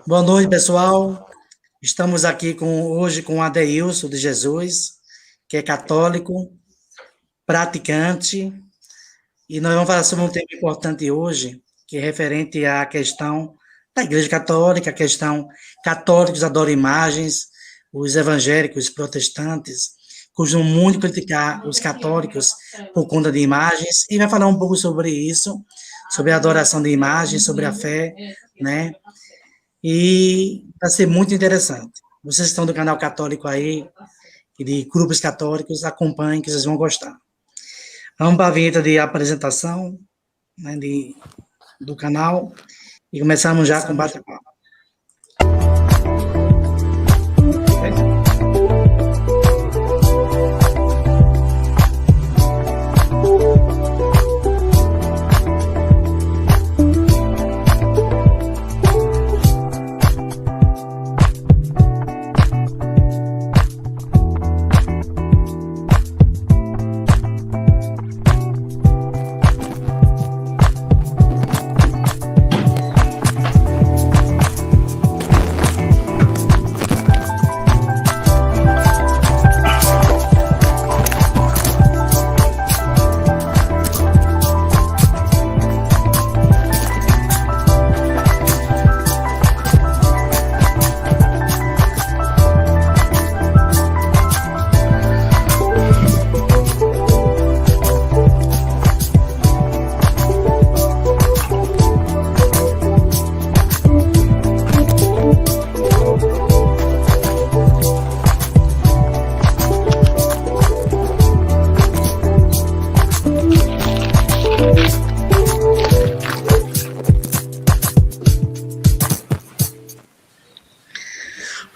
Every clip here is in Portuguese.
Boa noite, pessoal. Estamos aqui hoje com o Adeilson de Jesus, que é católico, praticante, e nós vamos falar sobre um tema importante hoje, que é referente à questão da Igreja Católica, a questão católicos adoram imagens, os evangélicos, os protestantes, costumam muito criticar os católicos por conta de imagens, e vai falar um pouco sobre isso, sobre a adoração de imagens, sobre a fé, né? E vai ser muito interessante. Vocês estão do canal católico aí, e de grupos católicos, acompanhem que vocês vão gostar. Vamos para a vinheta de apresentação, né, do canal e começamos já com bate-papo.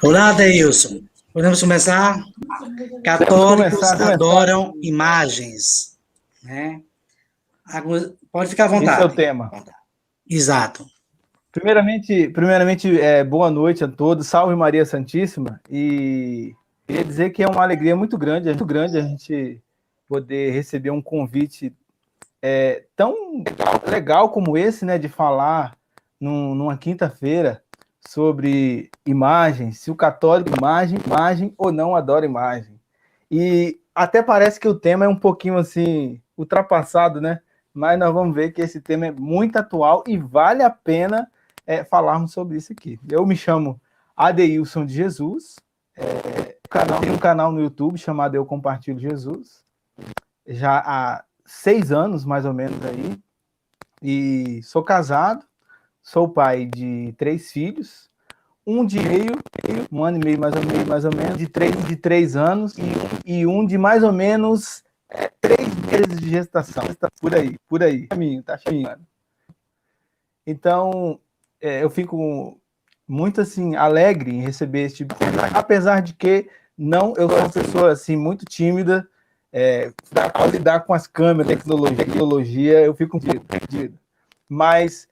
Olá, Adeilson. Podemos começar? Católicos adoram imagens, né? Pode ficar à vontade. Esse é o tema. Exato. Primeiramente, boa noite a todos. Salve Maria Santíssima. E queria dizer que é uma alegria muito grande a gente poder receber um convite tão legal como esse, né, de falar numa quinta-feira sobre imagens, se o católico imagem ou não adora imagem. E até parece que o tema é um pouquinho assim ultrapassado, né? Mas nós vamos ver que esse tema é muito atual e vale a pena falarmos sobre isso aqui. Eu me chamo Adeilson de Jesus, tem um canal no YouTube chamado Eu Compartilho Jesus, já há 6 anos, mais ou menos, aí, e sou casado, sou pai de 3 filhos, um de meio, um ano e meio mais ou menos, de 3 anos, e um de mais ou menos 3 meses de gestação, por aí, tá chegando. Então, eu fico muito, assim, alegre em receber esse tipo de conversa, apesar de que eu sou uma pessoa, assim, muito tímida, para lidar com as câmeras, tecnologia, eu fico perdido. Mas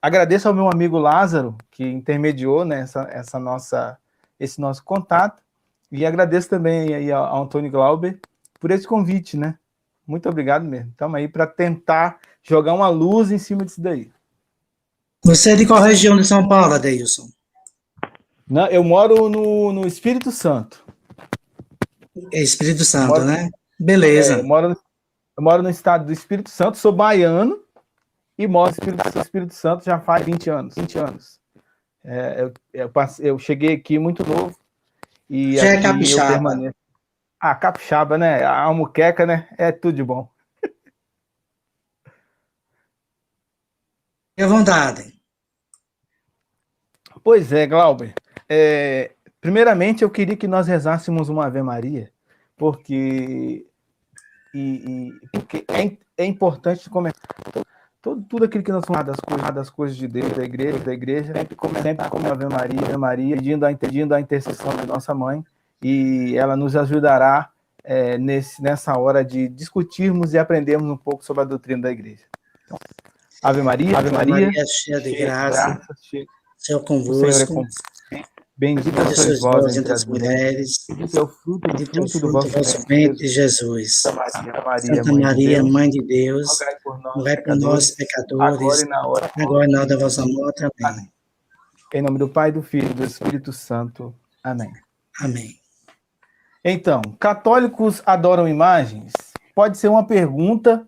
agradeço ao meu amigo Lázaro, que intermediou, né, esse nosso contato, e agradeço também aí ao Antônio Glauber por esse convite, né? Muito obrigado mesmo. Estamos aí para tentar jogar uma luz em cima disso daí. Você é de qual região de São Paulo, Adeilson? Não, eu moro no Espírito Santo. Espírito Santo, né? Beleza. Eu moro no estado do Espírito Santo, sou baiano e moro no Espírito Santo já faz 20 anos. Eu cheguei aqui muito novo e Já aqui é capixaba. eu permaneço. Capixaba, né? A almuqueca, né? É tudo de bom. Fique à vontade. Pois é, Glauber. Primeiramente, eu queria que nós rezássemos uma Ave Maria, porque é importante comentar tudo aquilo que nós falamos das coisas de Deus, da igreja, sempre como Ave Maria, pedindo a intercessão da nossa mãe, e ela nos ajudará nessa hora de discutirmos e aprendermos um pouco sobre a doutrina da igreja. Então, Ave Maria, cheia de graça, Senhor convosco. O Senhor é convosco. Bendita sois vós entre as mulheres, e o fruto do vosso ventre, Jesus. Santa Maria, Mãe de Deus, rogai por nós, pecadores, agora e na hora da vossa morte. Amém. Em nome do Pai, do Filho e do Espírito Santo. Amém. Amém. Então, católicos adoram imagens? Pode ser uma pergunta,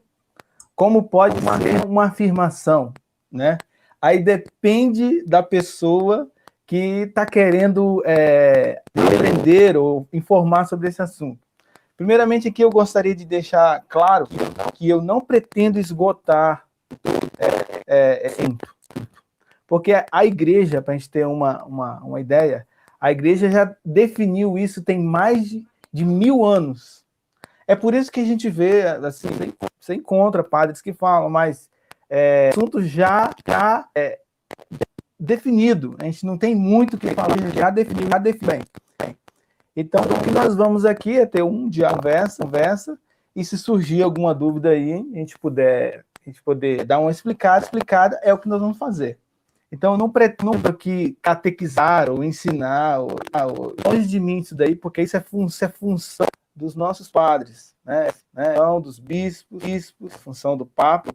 como pode ser uma afirmação, né? Aí depende da pessoa que está querendo aprender ou informar sobre esse assunto. Primeiramente, aqui eu gostaria de deixar claro que eu não pretendo esgotar porque a igreja, para a gente ter uma ideia, a igreja já definiu isso tem mais de 1000 anos. É por isso que a gente vê, assim, você encontra padres que falam, mas assunto já definido. A gente não tem muito o que falar, já definiu bem. Então, o que nós vamos aqui é ter um dia conversa, e se surgir alguma dúvida aí, a gente poder dar uma explicada, é o que nós vamos fazer. Então, eu não pretendo aqui catequizar ou ensinar, longe de mim isso daí, porque isso é função dos nossos padres, né? Função dos bispos, função do Papa,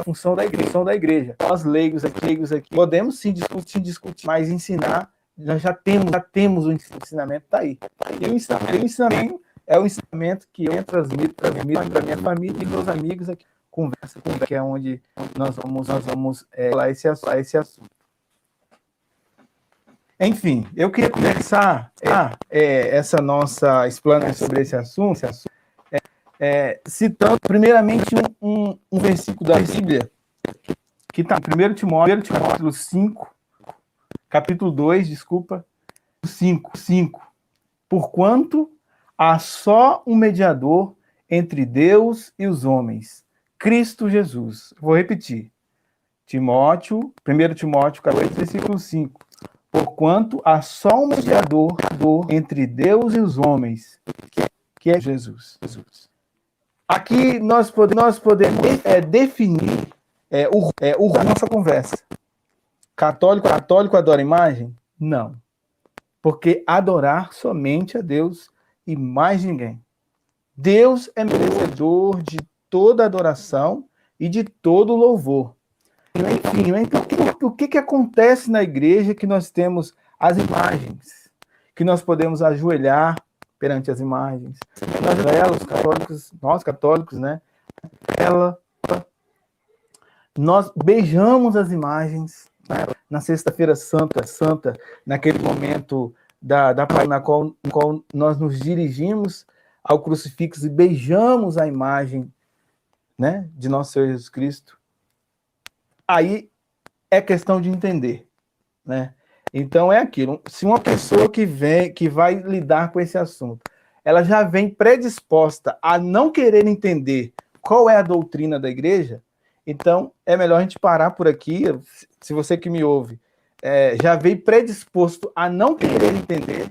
função da igreja. Nós leigos aqui podemos sim discutir, mas ensinar, nós já temos o ensinamento, está aí. E o ensinamento é o ensinamento que eu transmito para minha família e meus amigos aqui. Conversa, que é onde nós vamos falar esse assunto. Enfim, eu queria começar essa nossa explanação sobre esse assunto, citando primeiramente um versículo da Bíblia, que está em 1 Timóteo, capítulo 2, 5. Porquanto há só um mediador entre Deus e os homens, Cristo Jesus. Vou repetir. 1 Timóteo, capítulo 2, versículo 5. Porquanto há só um mediador entre Deus e os homens, que é Jesus. Aqui nós podemos definir a nossa conversa. Católico adora imagem? Não. Porque adorar somente a Deus e mais ninguém. Deus é merecedor de toda adoração e de todo louvor. Enfim, o que acontece na igreja que nós temos as imagens, que nós podemos ajoelhar perante as imagens, nós católicos, né? Nós beijamos as imagens, né? Na Sexta-feira Santa, naquele momento da Pai, na qual nós nos dirigimos ao crucifixo e beijamos a imagem, né, de nosso Senhor Jesus Cristo. Aí é questão de entender, né? Então é aquilo. Se uma pessoa que vai lidar com esse assunto, ela já vem predisposta a não querer entender qual é a doutrina da igreja, então é melhor a gente parar por aqui. Se você que me ouve já veio predisposto a não querer entender,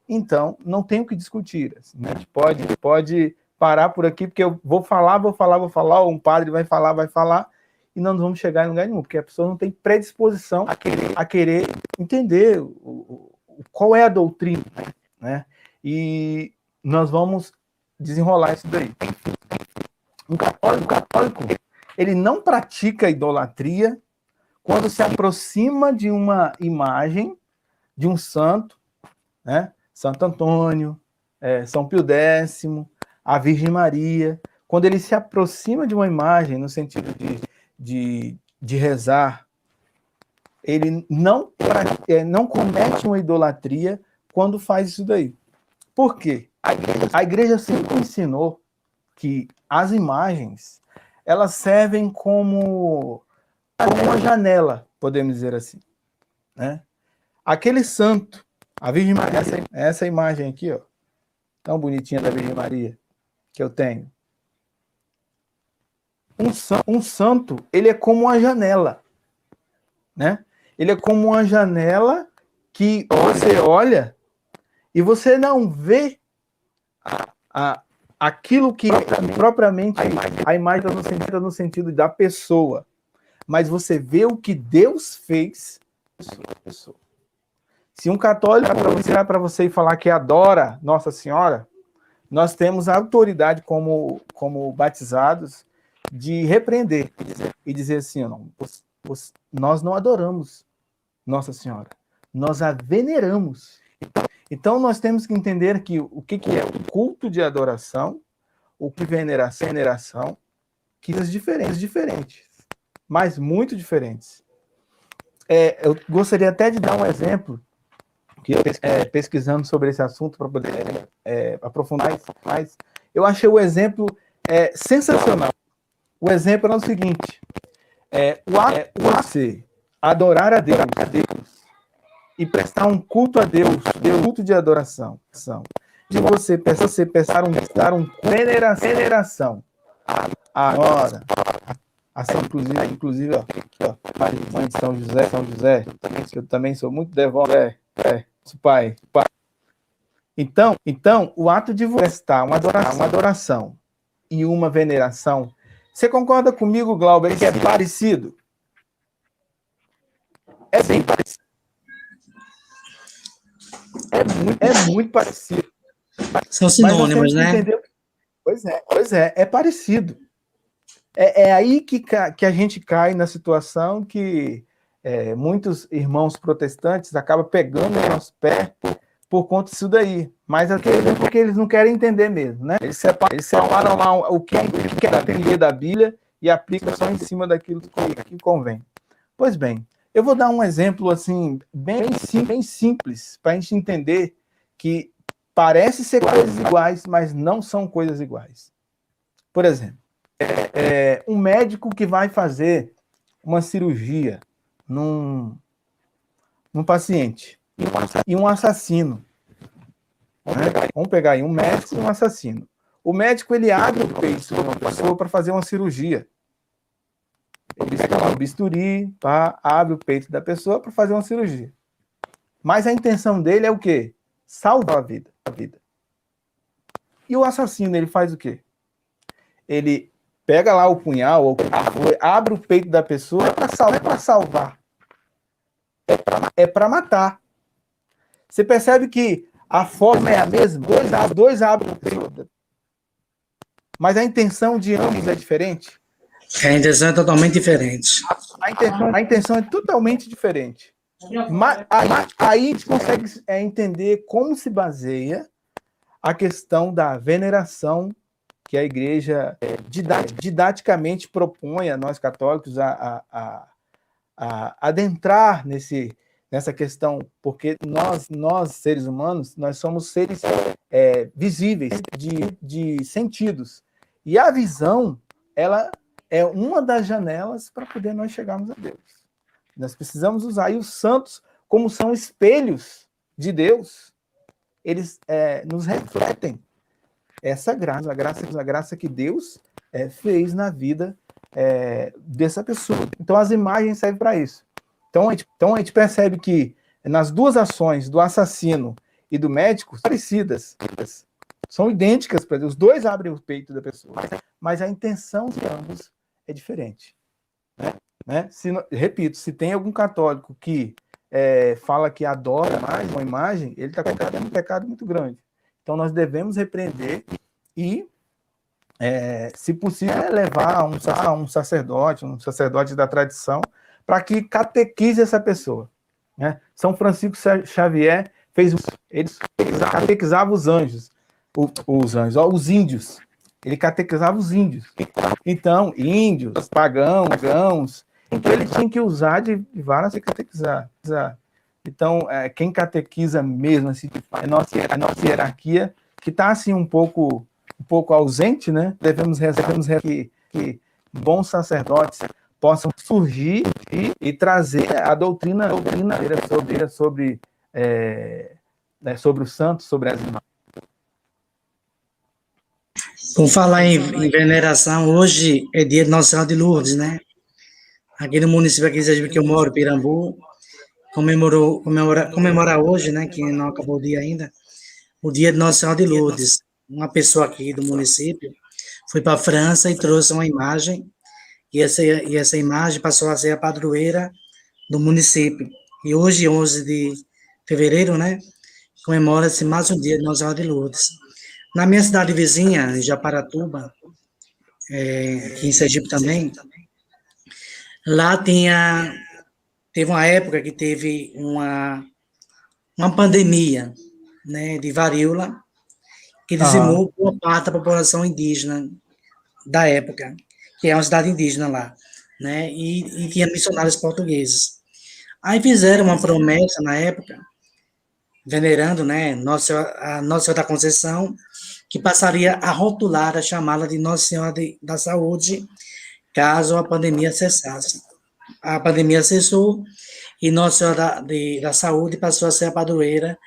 então não tem o que discutir. Assim, né? A gente pode parar por aqui, porque eu vou falar, ou um padre vai falar, e não vamos chegar em lugar nenhum, porque a pessoa não tem predisposição a querer entender qual é a doutrina, né? E nós vamos desenrolar isso daí. Um católico, ele não pratica idolatria quando se aproxima de uma imagem de um santo, né? Santo Antônio, São Pio X, a Virgem Maria. Quando ele se aproxima de uma imagem no sentido de rezar, ele não comete uma idolatria quando faz isso daí. Por quê? A igreja sempre ensinou que as imagens, elas servem como uma janela, podemos dizer assim, né? Aquele santo, a Virgem Maria, essa imagem aqui, ó, tão bonitinha da Virgem Maria, que eu tenho. Um santo, ele é como uma janela, né? Ele é como uma janela que você olha e você não vê aquilo que propriamente a imagem está no sentido da pessoa, mas você vê o que Deus fez. Se um católico virar para você e falar que adora Nossa Senhora, nós temos a autoridade como batizados de repreender e dizer assim, não, nós não adoramos Nossa Senhora, nós a veneramos. Então, nós temos que entender que o que é o culto de adoração, o que veneração, que são diferentes, mas muito diferentes. Eu gostaria até de dar um exemplo, que eu pesquisando sobre esse assunto para poder aprofundar mais, eu achei o exemplo sensacional. O exemplo é o seguinte: você adorar a Deus e prestar um culto a Deus, culto de adoração, de você prestar um veneração a hora, assim, inclusive, ó, mãe de São José, que eu também sou muito devoto, pai. Então, o ato de prestar uma adoração e uma veneração, você concorda comigo, Glauber, que é parecido? É bem parecido. É muito parecido. São sinônimos, né? Entender... Pois é parecido. É aí que a gente cai na situação que muitos irmãos protestantes acabam pegando no nosso pé por conta disso daí. Mas é porque eles não querem entender mesmo, né? Eles separam lá o que quer entender da Bíblia e aplicam só em cima daquilo que convém. Pois bem, eu vou dar um exemplo assim bem simples para a gente entender que parece ser coisas iguais, mas não são coisas iguais. Por exemplo, um médico que vai fazer uma cirurgia num paciente e um assassino. Vamos pegar aí um médico e um assassino. O médico ele abre o peito de uma pessoa para fazer uma cirurgia. Ele pega lá o bisturi, abre o peito da pessoa para fazer uma cirurgia. Mas a intenção dele é o quê? Salvar a vida. E o assassino, ele faz o quê? Ele pega lá o punhal, ou abre o peito da pessoa para salvar. É para matar. Você percebe que a forma é a mesma? Os dois abrem o peito. Mas a intenção de ambos é diferente? A intenção é totalmente diferente. A intenção é totalmente diferente. Mas aí a gente consegue entender como se baseia a questão da veneração que a igreja didaticamente propõe a nós católicos a adentrar nessa questão, porque nós, seres humanos, nós somos seres visíveis, de sentidos. E a visão, ela é uma das janelas para poder nós chegarmos a Deus. Nós precisamos usar. E os santos, como são espelhos de Deus, eles nos refletem essa graça, a graça que Deus fez na vida dessa pessoa. Então, as imagens servem para isso. Então, a gente percebe que nas duas ações, do assassino e do médico, parecidas, são idênticas, os dois abrem o peito da pessoa, mas a intenção de ambos é diferente. Né? Repito, se tem algum católico que fala que adora mais uma imagem, ele está cometendo um pecado muito grande. Então, nós devemos repreender e, se possível, levar um sacerdote da tradição, para que catequize essa pessoa. Né? São Francisco Xavier ele catequizava os anjos, os índios. Ele catequizava os índios. Então, índios, pagãos, então ele tinha que usar de várias para catequizar. Então, quem catequiza mesmo, assim, a nossa hierarquia, que está assim um pouco ausente, né? Devemos rezar que bons sacerdotes possam surgir e trazer a doutrina sobre os santos, sobre as imagens. Por falar em veneração, hoje é dia de Nossa Senhora de Lourdes, né? Aqui no município aqui que eu moro, Pirambu, comemora hoje, né, que não acabou o dia ainda, o dia de Nossa Senhora de Lourdes. Uma pessoa aqui do município foi para a França e trouxe uma imagem, e essa imagem passou a ser a padroeira do município. E hoje, 11 de fevereiro, né, comemora-se mais um dia de Nossa Senhora de Lourdes. Na minha cidade vizinha, em Japaratuba, aqui em Sergipe também, lá teve uma época que teve uma uma pandemia, né, de varíola, que Aham. dizimou boa parte da população indígena da época, que é uma cidade indígena lá, né, e tinha missionários portugueses. Aí fizeram uma promessa na época, venerando, né, Nossa Senhora da Conceição, que passaria a rotular, a chamá-la de Nossa Senhora da Saúde, caso a pandemia cessasse. A pandemia cessou e Nossa Senhora da Saúde passou a ser a padroeira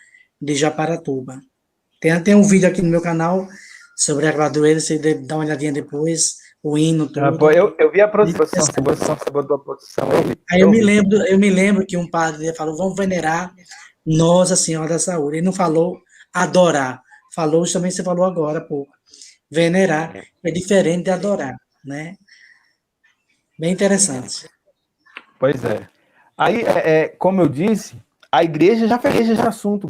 de Japaratuba. Tem um vídeo aqui no meu canal sobre a padroeira, você deve dar uma olhadinha depois, o hino, Pô, tudo. eu vi a produção, você botou a produção. Aí eu me lembro que um padre falou, vamos venerar Nossa Senhora da Saúde. Ele não falou adorar, falou também você falou agora, pô. Venerar é diferente de adorar, né? Bem interessante. Pois é. Aí, como eu disse, a igreja já fez esse assunto,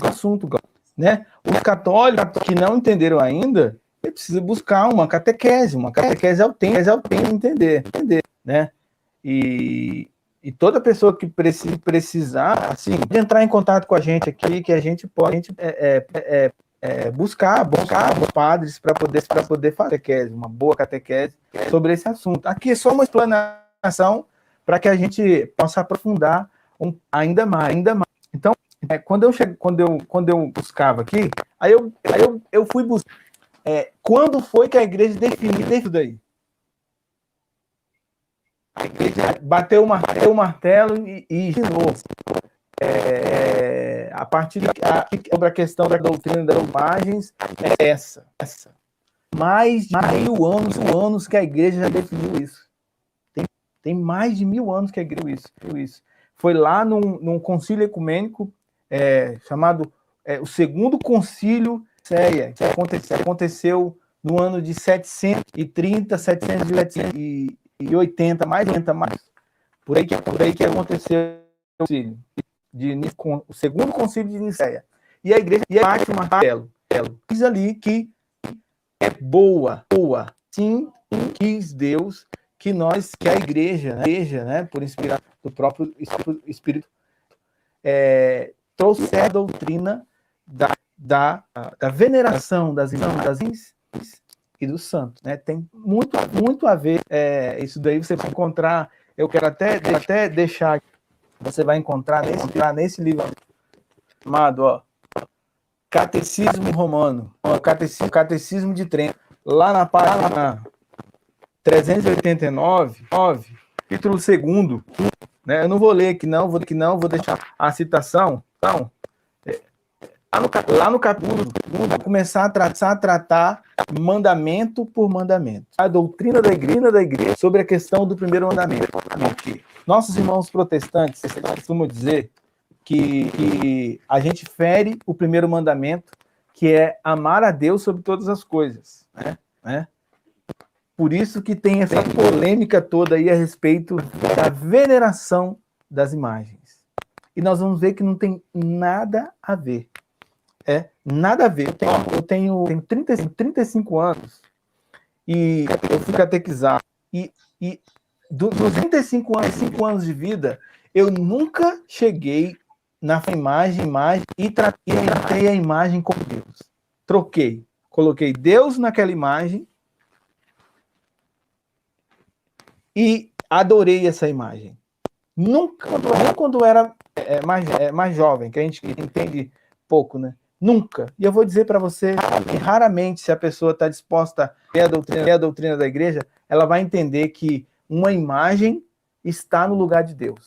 né? Os católicos que não entenderam ainda, precisam buscar uma catequese autêntica, entender, né? E toda pessoa que precisar, assim, pode entrar em contato com a gente aqui, que a gente pode buscar padres para poder fazer catequese, uma boa catequese sobre esse assunto. Aqui é só uma explanação para que a gente possa aprofundar ainda mais. Então, quando eu buscava aqui, aí eu fui buscar. Quando foi que a igreja definiu isso daí? A igreja bateu o martelo e ensinou. A partir sobre a questão da doutrina das imagens, é essa. Mais de 1.000 anos que a igreja já definiu isso. Tem mais de 1.000 anos que a igreja definiu isso. Foi lá num concílio ecumênico chamado o Segundo Concílio Ceia, que aconteceu no ano de 730, 780, mais. Por aí que aconteceu o Segundo Concílio de Nicéia. E a igreja bate o martelo. Diz ali que é boa. Sim, quis Deus que a igreja, né, por inspiração do próprio Espírito, trouxer a doutrina da veneração das imagens e dos santos, né? Tem muito a ver. Isso daí você vai encontrar. Eu quero até deixar. Você vai encontrar nesse livro chamado Catecismo Romano, Catecismo de Trento, lá na página 389, capítulo 2º, né? Eu não vou ler aqui não, vou deixar a citação. Então, lá no capítulo, vou começar a tratar mandamento por mandamento. A doutrina da igreja sobre a questão do primeiro mandamento. Nossos irmãos protestantes costumam dizer que a gente fere o primeiro mandamento, que é amar a Deus sobre todas as coisas, né? Por isso que tem essa polêmica toda aí a respeito da veneração das imagens. E nós vamos ver que não tem nada a ver. Nada a ver. Eu tenho 35 anos e eu fui catequizado. E dos 35 anos de vida, eu nunca cheguei na imagem e tratei a imagem como Deus. Troquei. Coloquei Deus naquela imagem e adorei essa imagem. Nunca, quando era mais jovem, que a gente entende pouco, né? Nunca. E eu vou dizer para você que raramente, se a pessoa está disposta a ver a doutrina da igreja, ela vai entender que uma imagem está no lugar de Deus.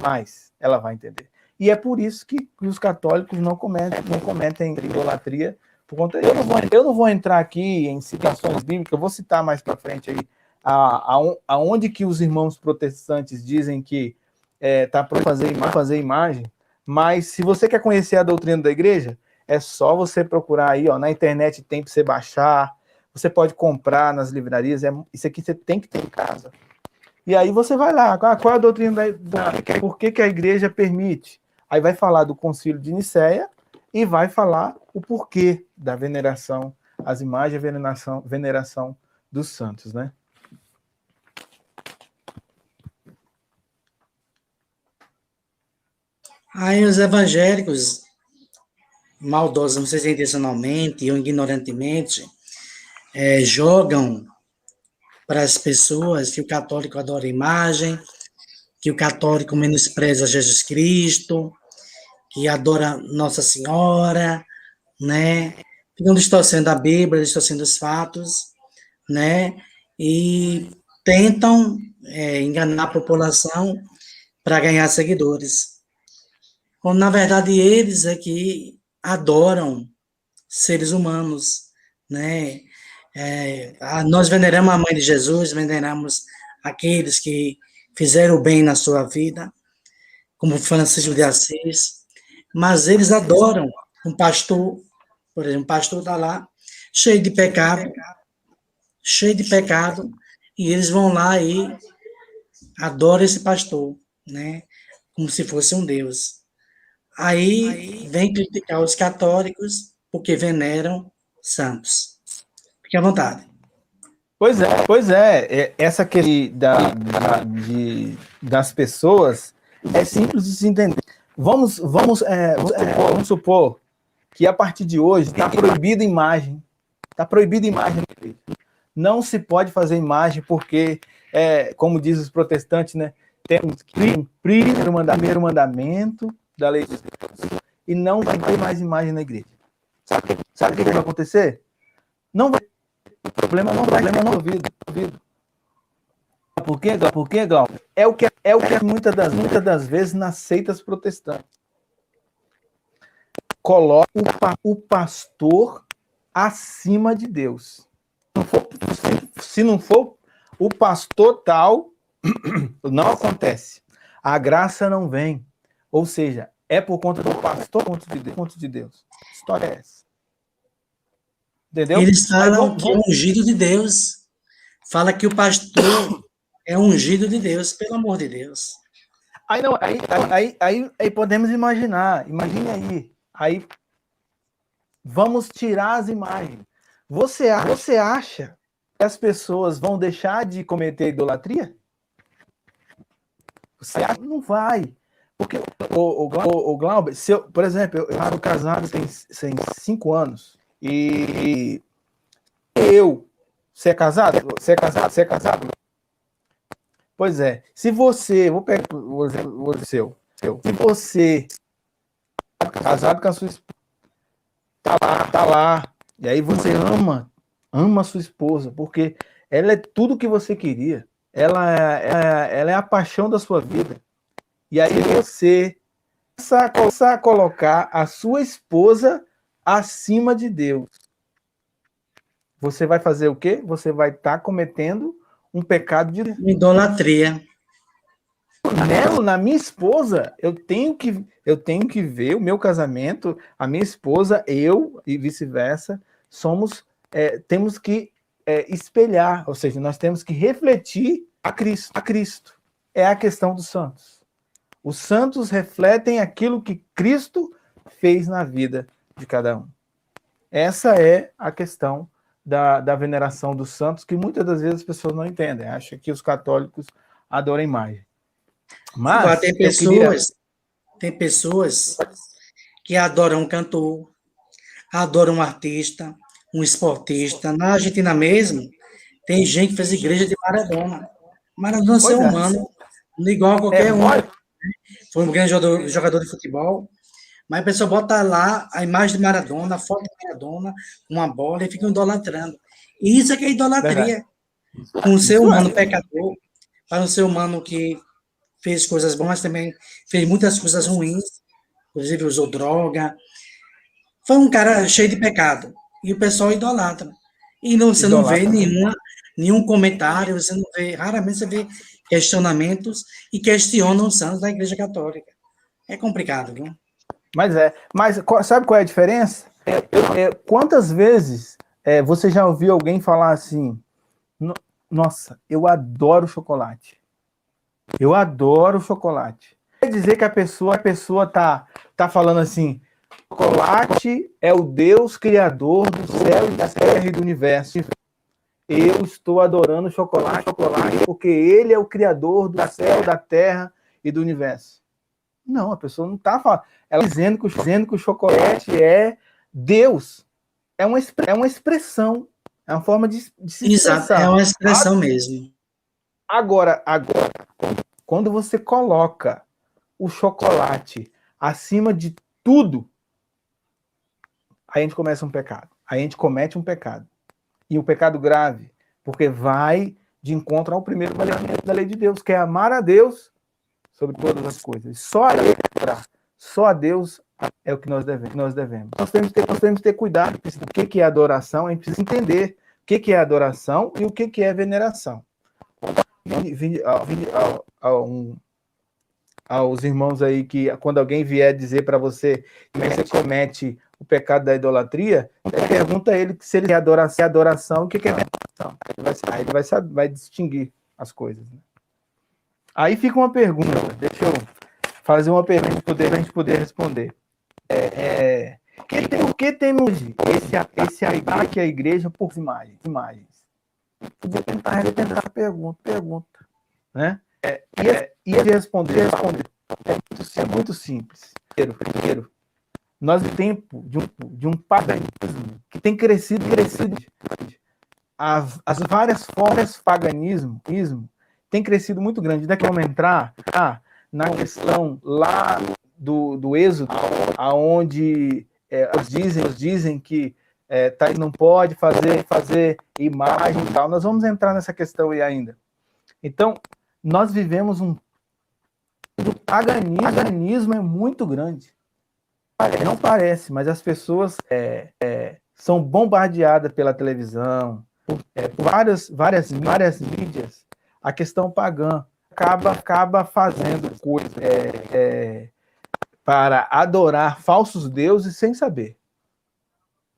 Mas ela vai entender. E é por isso que os católicos não cometem idolatria. Por conta, eu não vou entrar aqui em citações bíblicas, eu vou citar mais para frente aí aonde que os irmãos protestantes dizem que tá para fazer imagem, mas se você quer conhecer a doutrina da igreja, é só você procurar aí, na internet tem para você baixar, você pode comprar nas livrarias, isso aqui você tem que ter em casa. E aí você vai lá, qual é a doutrina por que a igreja permite? Aí vai falar do Concílio de Nicéia e vai falar o porquê da veneração às imagens, veneração dos santos, né? Aí os evangélicos, maldosos, não sei se é intencionalmente ou ignorantemente, jogam para as pessoas que o católico adora imagem, que o católico menospreza Jesus Cristo, que adora Nossa Senhora, né? Ficam distorcendo a Bíblia, distorcendo os fatos, né? E tentam enganar a população para ganhar seguidores. Quando, na verdade, eles é que adoram seres humanos, né? Nós veneramos a Mãe de Jesus, veneramos aqueles que fizeram o bem na sua vida, como Francisco de Assis, mas eles adoram um pastor, por exemplo, um pastor está lá, cheio de pecado, e eles vão lá e adoram esse pastor, né? Como se fosse um Deus. Aí vem criticar os católicos porque veneram santos. Fique à vontade. Pois é, essa questão das pessoas é simples de se entender. Vamos supor que a partir de hoje está proibida imagem. Está proibida imagem. Não se pode fazer imagem porque, como diz os protestantes, né, temos que cumprir o primeiro mandamento da lei de Deus e não vai ter mais imagem na igreja. Sabe o que vai acontecer? Não vai. O problema não vai ser resolvido. Por quê, Gal? É o que muitas das vezes nas seitas protestantes. Coloca o pastor acima de Deus. Se não for o pastor tal, não acontece. A graça não vem. Ou seja, é por conta do pastor contra de Deus. Que história é essa? Entendeu? Eles falam que é ungido de Deus. Fala que o pastor é ungido de Deus, pelo amor de Deus. Aí podemos imaginar. Imagine aí. Aí vamos tirar as imagens. Você acha que as pessoas vão deixar de cometer idolatria? Você acha? Não vai. Porque o Glauber, por exemplo, eu estou casado tem 5 anos. E você é casado? Você é casado? Pois é. Se você, vou pegar o seu. Se você é casado com a sua esposa, tá lá, e aí você ama a sua esposa, porque ela é tudo que você queria. Ela é a paixão da sua vida. E aí você começa a colocar a sua esposa acima de Deus. Você vai fazer o quê? Você vai estar cometendo um pecado de idolatria. Na minha esposa, eu tenho que ver o meu casamento, a minha esposa, eu e vice-versa, temos que espelhar, ou seja, nós temos que refletir a Cristo. É a questão dos santos. Os santos refletem aquilo que Cristo fez na vida de cada um. Essa é a questão da veneração dos santos, que muitas das vezes as pessoas não entendem. Acham que os católicos adoram a imagem. Mas agora, tem pessoas que adoram um cantor, adoram um artista, um esportista. Na Argentina mesmo, tem gente que fez igreja de Maradona. Maradona é um ser humano, igual a qualquer um. Foi um grande jogador de futebol. Mas a pessoa bota lá a imagem de Maradona, a foto de Maradona, uma bola, e fica idolatrando. E isso é que é idolatria. Um ser humano pecador, para um ser humano que fez coisas boas, mas também fez muitas coisas ruins, inclusive usou droga. Foi um cara cheio de pecado. E o pessoal idolatra. E você não vê nenhum comentário, você não vê, raramente você vê questionamentos e questionam os santos da Igreja Católica. É complicado, viu? Mas sabe qual é a diferença? Quantas vezes você já ouviu alguém falar assim, nossa, eu adoro chocolate. Eu adoro chocolate. Quer dizer que a pessoa tá falando assim, chocolate é o Deus criador do céu e da terra e do universo. Eu estou adorando chocolate, porque ele é o criador do céu, da terra e do universo. Não, a pessoa não está falando. Ela está dizendo que o chocolate é Deus. É uma expressão, é uma forma de se Exato, é expressar. uma expressão mesmo. Agora, quando você coloca o chocolate acima de tudo, aí a gente começa um pecado. Aí a gente comete um pecado. E um pecado grave, porque vai de encontro ao primeiro mandamento da lei de Deus, que é amar a Deus sobre todas as coisas. Só a Deus é o que nós devemos. Nós temos que ter cuidado. O que é adoração? A gente precisa entender o que é adoração e o que é veneração. Aos irmãos aí que quando alguém vier dizer para você que você comete o pecado da idolatria, pergunta a ele se ele quer adoração, o que é veneração. Aí ele vai distinguir as coisas. Né? Aí fica uma pergunta, deixa eu fazer uma pergunta para a gente poder responder. Por que temos esse ataque à igreja por imagens? Podia tentar responder essa pergunta. Né? E responder é muito simples. Primeiro, nós no tempo de um paganismo que tem crescido. As várias formas de paganismo tem crescido muito grande. Daqui vamos entrar na questão lá do Êxodo, aonde dizem que não pode fazer imagem e tal. Nós vamos entrar nessa questão aí ainda. Então, nós vivemos o paganismo é muito grande. Não parece, mas as pessoas são bombardeadas pela televisão, por várias mídias. A questão pagã acaba fazendo coisas para adorar falsos deuses sem saber.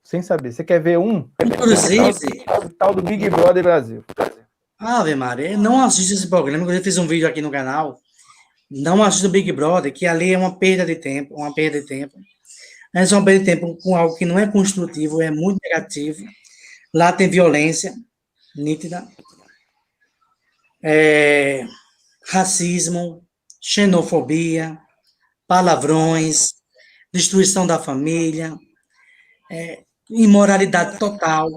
Você quer ver Inclusive, o tal do Big Brother Brasil. Ave Maria, não assista esse programa, eu já fiz um vídeo aqui no canal. Não assista o Big Brother, que ali é uma perda de tempo. É uma perda de tempo com algo que não é construtivo, é muito negativo. Lá tem violência nítida, racismo, xenofobia, palavrões, destruição da família, imoralidade total,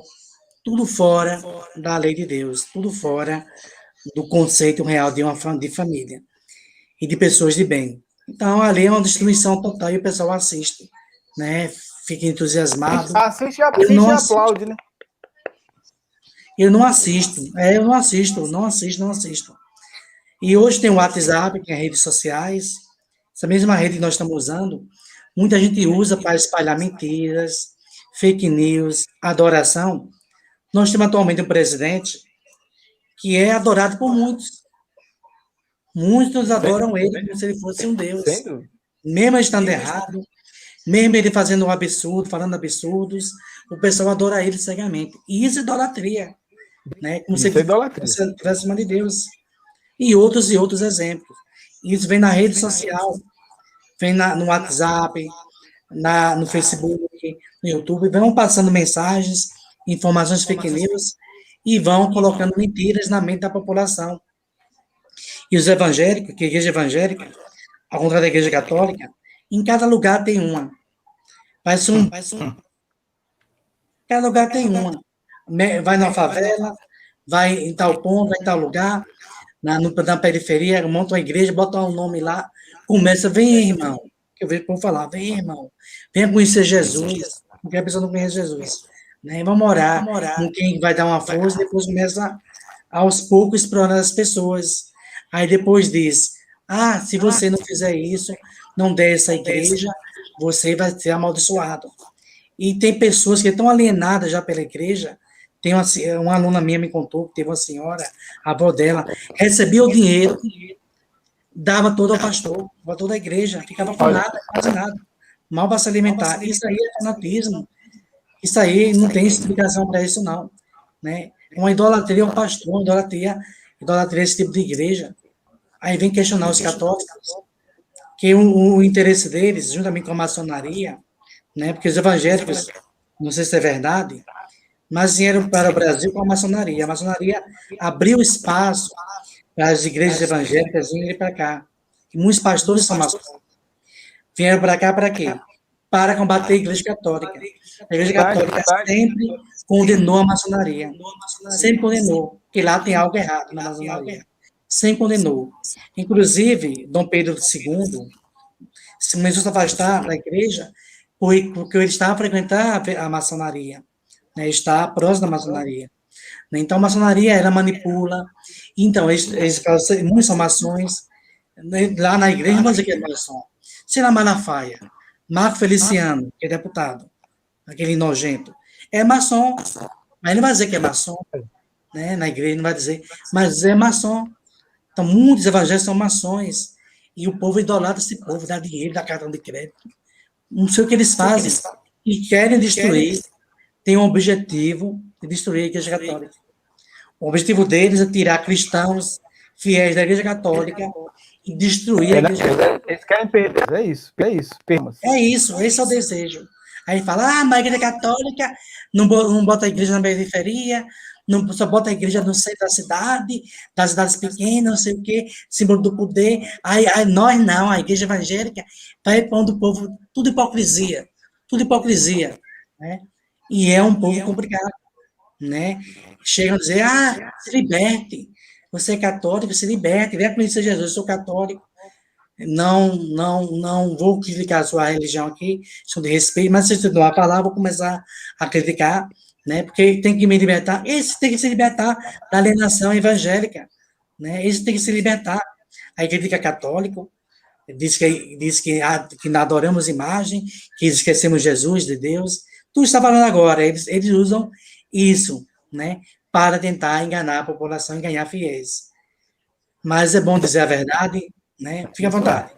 tudo fora da lei de Deus, tudo fora do conceito real de família e de pessoas de bem. Então, ali é uma destruição total e o pessoal assiste, né? Fica entusiasmado. Assiste e aplaude, né? Eu não assisto. Não assisto. E hoje tem o WhatsApp, tem as redes sociais, essa mesma rede que nós estamos usando, muita gente usa para espalhar mentiras, fake news, adoração. Nós temos atualmente um presidente que é adorado por muitos. Muitos adoram ele como se ele fosse um Deus. Mesmo estando errado, mesmo ele fazendo um absurdo, falando absurdos, o pessoal adora ele cegamente. E isso é idolatria. Né? Como se ele fosse acima de Deus. E outros exemplos. Isso vem na rede social, vem no WhatsApp, no Facebook, no YouTube, vão passando mensagens, informações fake news, e vão colocando mentiras na mente da população. E os evangélicos, que a igreja evangélica, ao contrário da igreja católica, em cada lugar tem uma. Cada lugar tem uma. Vai na favela, vai em tal ponto, vai em tal lugar, na periferia, monta uma igreja, bota um nome lá, começa, vem, irmão, que eu vejo o povo falar, vem, irmão, venha conhecer Jesus, porque a pessoa não conhece Jesus. Né? Vamos orar com quem vai dar uma força, depois começa, aos poucos, explorar as pessoas. Aí depois diz, se você não fizer isso, não der essa igreja, você vai ser amaldiçoado. E tem pessoas que estão alienadas já pela igreja. Tem uma aluna minha me contou que teve uma senhora, a avó dela, recebia o dinheiro, dava todo ao pastor, dava toda a igreja, ficava com nada, quase nada, mal para se alimentar. Isso aí é fanatismo. Isso aí não tem explicação para isso, não. Né? Uma idolatria é um pastor, uma idolatria esse tipo de igreja. Aí vem questionar os católicos, que o interesse deles, juntamente com a maçonaria, né? Porque os evangélicos, não sei se é verdade, mas vieram para o Brasil com a maçonaria. A maçonaria abriu espaço para as igrejas evangélicas virem para cá. E muitos pastores são maçons. Vieram para cá para quê? Para combater a Igreja Católica. A Igreja Católica sempre condenou a maçonaria. Sempre condenou, que lá tem algo errado na maçonaria. Sempre condenou. Inclusive, Dom Pedro II se começou a se afastar da igreja porque ele estava a frequentar a maçonaria, né? Está próximo da maçonaria. Então, a maçonaria, ela manipula. Então, muitos são maçons. Lá na igreja, não vou dizer que é maçom. Se lá Malafaia, Marco Feliciano, que é deputado, aquele nojento, é maçom, mas não vai dizer que é maçom, né? Na igreja não vai dizer, mas é maçom. Então, muitos evangélicos são maçons, e o povo idolatra esse povo, dá dinheiro, dá cartão de crédito, não sei o que eles fazem, e querem destruir, tem um objetivo de destruir a Igreja Católica. O objetivo deles é tirar cristãos fiéis da Igreja Católica e destruir a Igreja Católica. Eles querem perder, é isso. É isso, esse é o desejo. Aí fala, mas a Igreja Católica não bota a igreja na periferia, não só bota a igreja no centro da cidade, das cidades pequenas, não sei o quê, símbolo do poder. Aí nós não, a igreja evangélica vai pondo o povo, tudo hipocrisia, né? E é um povo complicado, né? Chegam a dizer, se liberte, você é católico, se liberte, venha conhecer Jesus, eu sou católico. Não vou criticar a sua religião aqui, sou de respeito, mas se você não falar, vou começar a criticar, né? Porque tem que me libertar. Esse tem que se libertar da alienação evangélica, né? Esse tem que se libertar. Aí critica católico, diz que não adoramos imagem, que esquecemos Jesus, de Deus. Tu está falando agora, eles usam isso, né? Para tentar enganar a população e ganhar fiéis. Mas é bom dizer a verdade, né? Fique à vontade.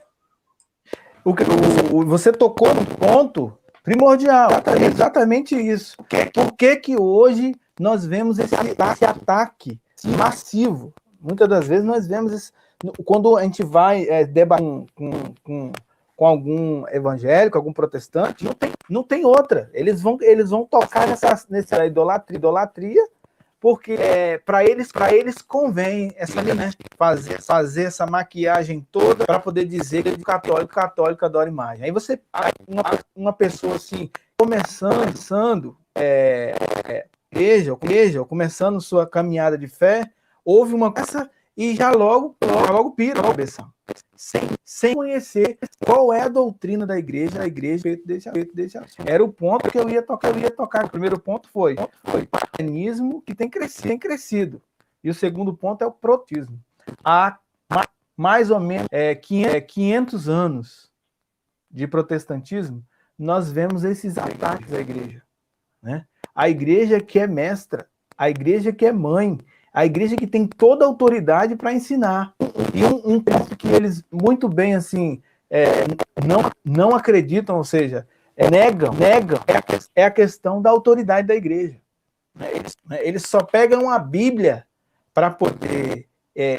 Você tocou no ponto primordial, exatamente isso. Por que hoje nós vemos esse ataque massivo? Muitas das vezes nós vemos isso, quando a gente vai debater com algum evangélico, algum protestante, não tem outra. Eles vão tocar nessa idolatria, porque para eles convém né, fazer essa maquiagem toda para poder dizer que o católico adora imagem. Aí você, uma pessoa assim, começando igreja, começando sua caminhada de fé, ouve uma coisa e já logo pira a cabeça. Sem conhecer qual é a doutrina da igreja, era o ponto que eu ia tocar. O primeiro ponto foi o paganismo que tem crescido. E o segundo ponto é o protestantismo. Há mais ou menos 500 anos de protestantismo, nós vemos esses ataques à igreja, né? A igreja que é mestra, a igreja que é mãe, a igreja que tem toda a autoridade para ensinar. E um ponto que eles muito bem assim não acreditam, ou seja, negam, é a questão da autoridade da igreja. Eles só pegam a Bíblia para poder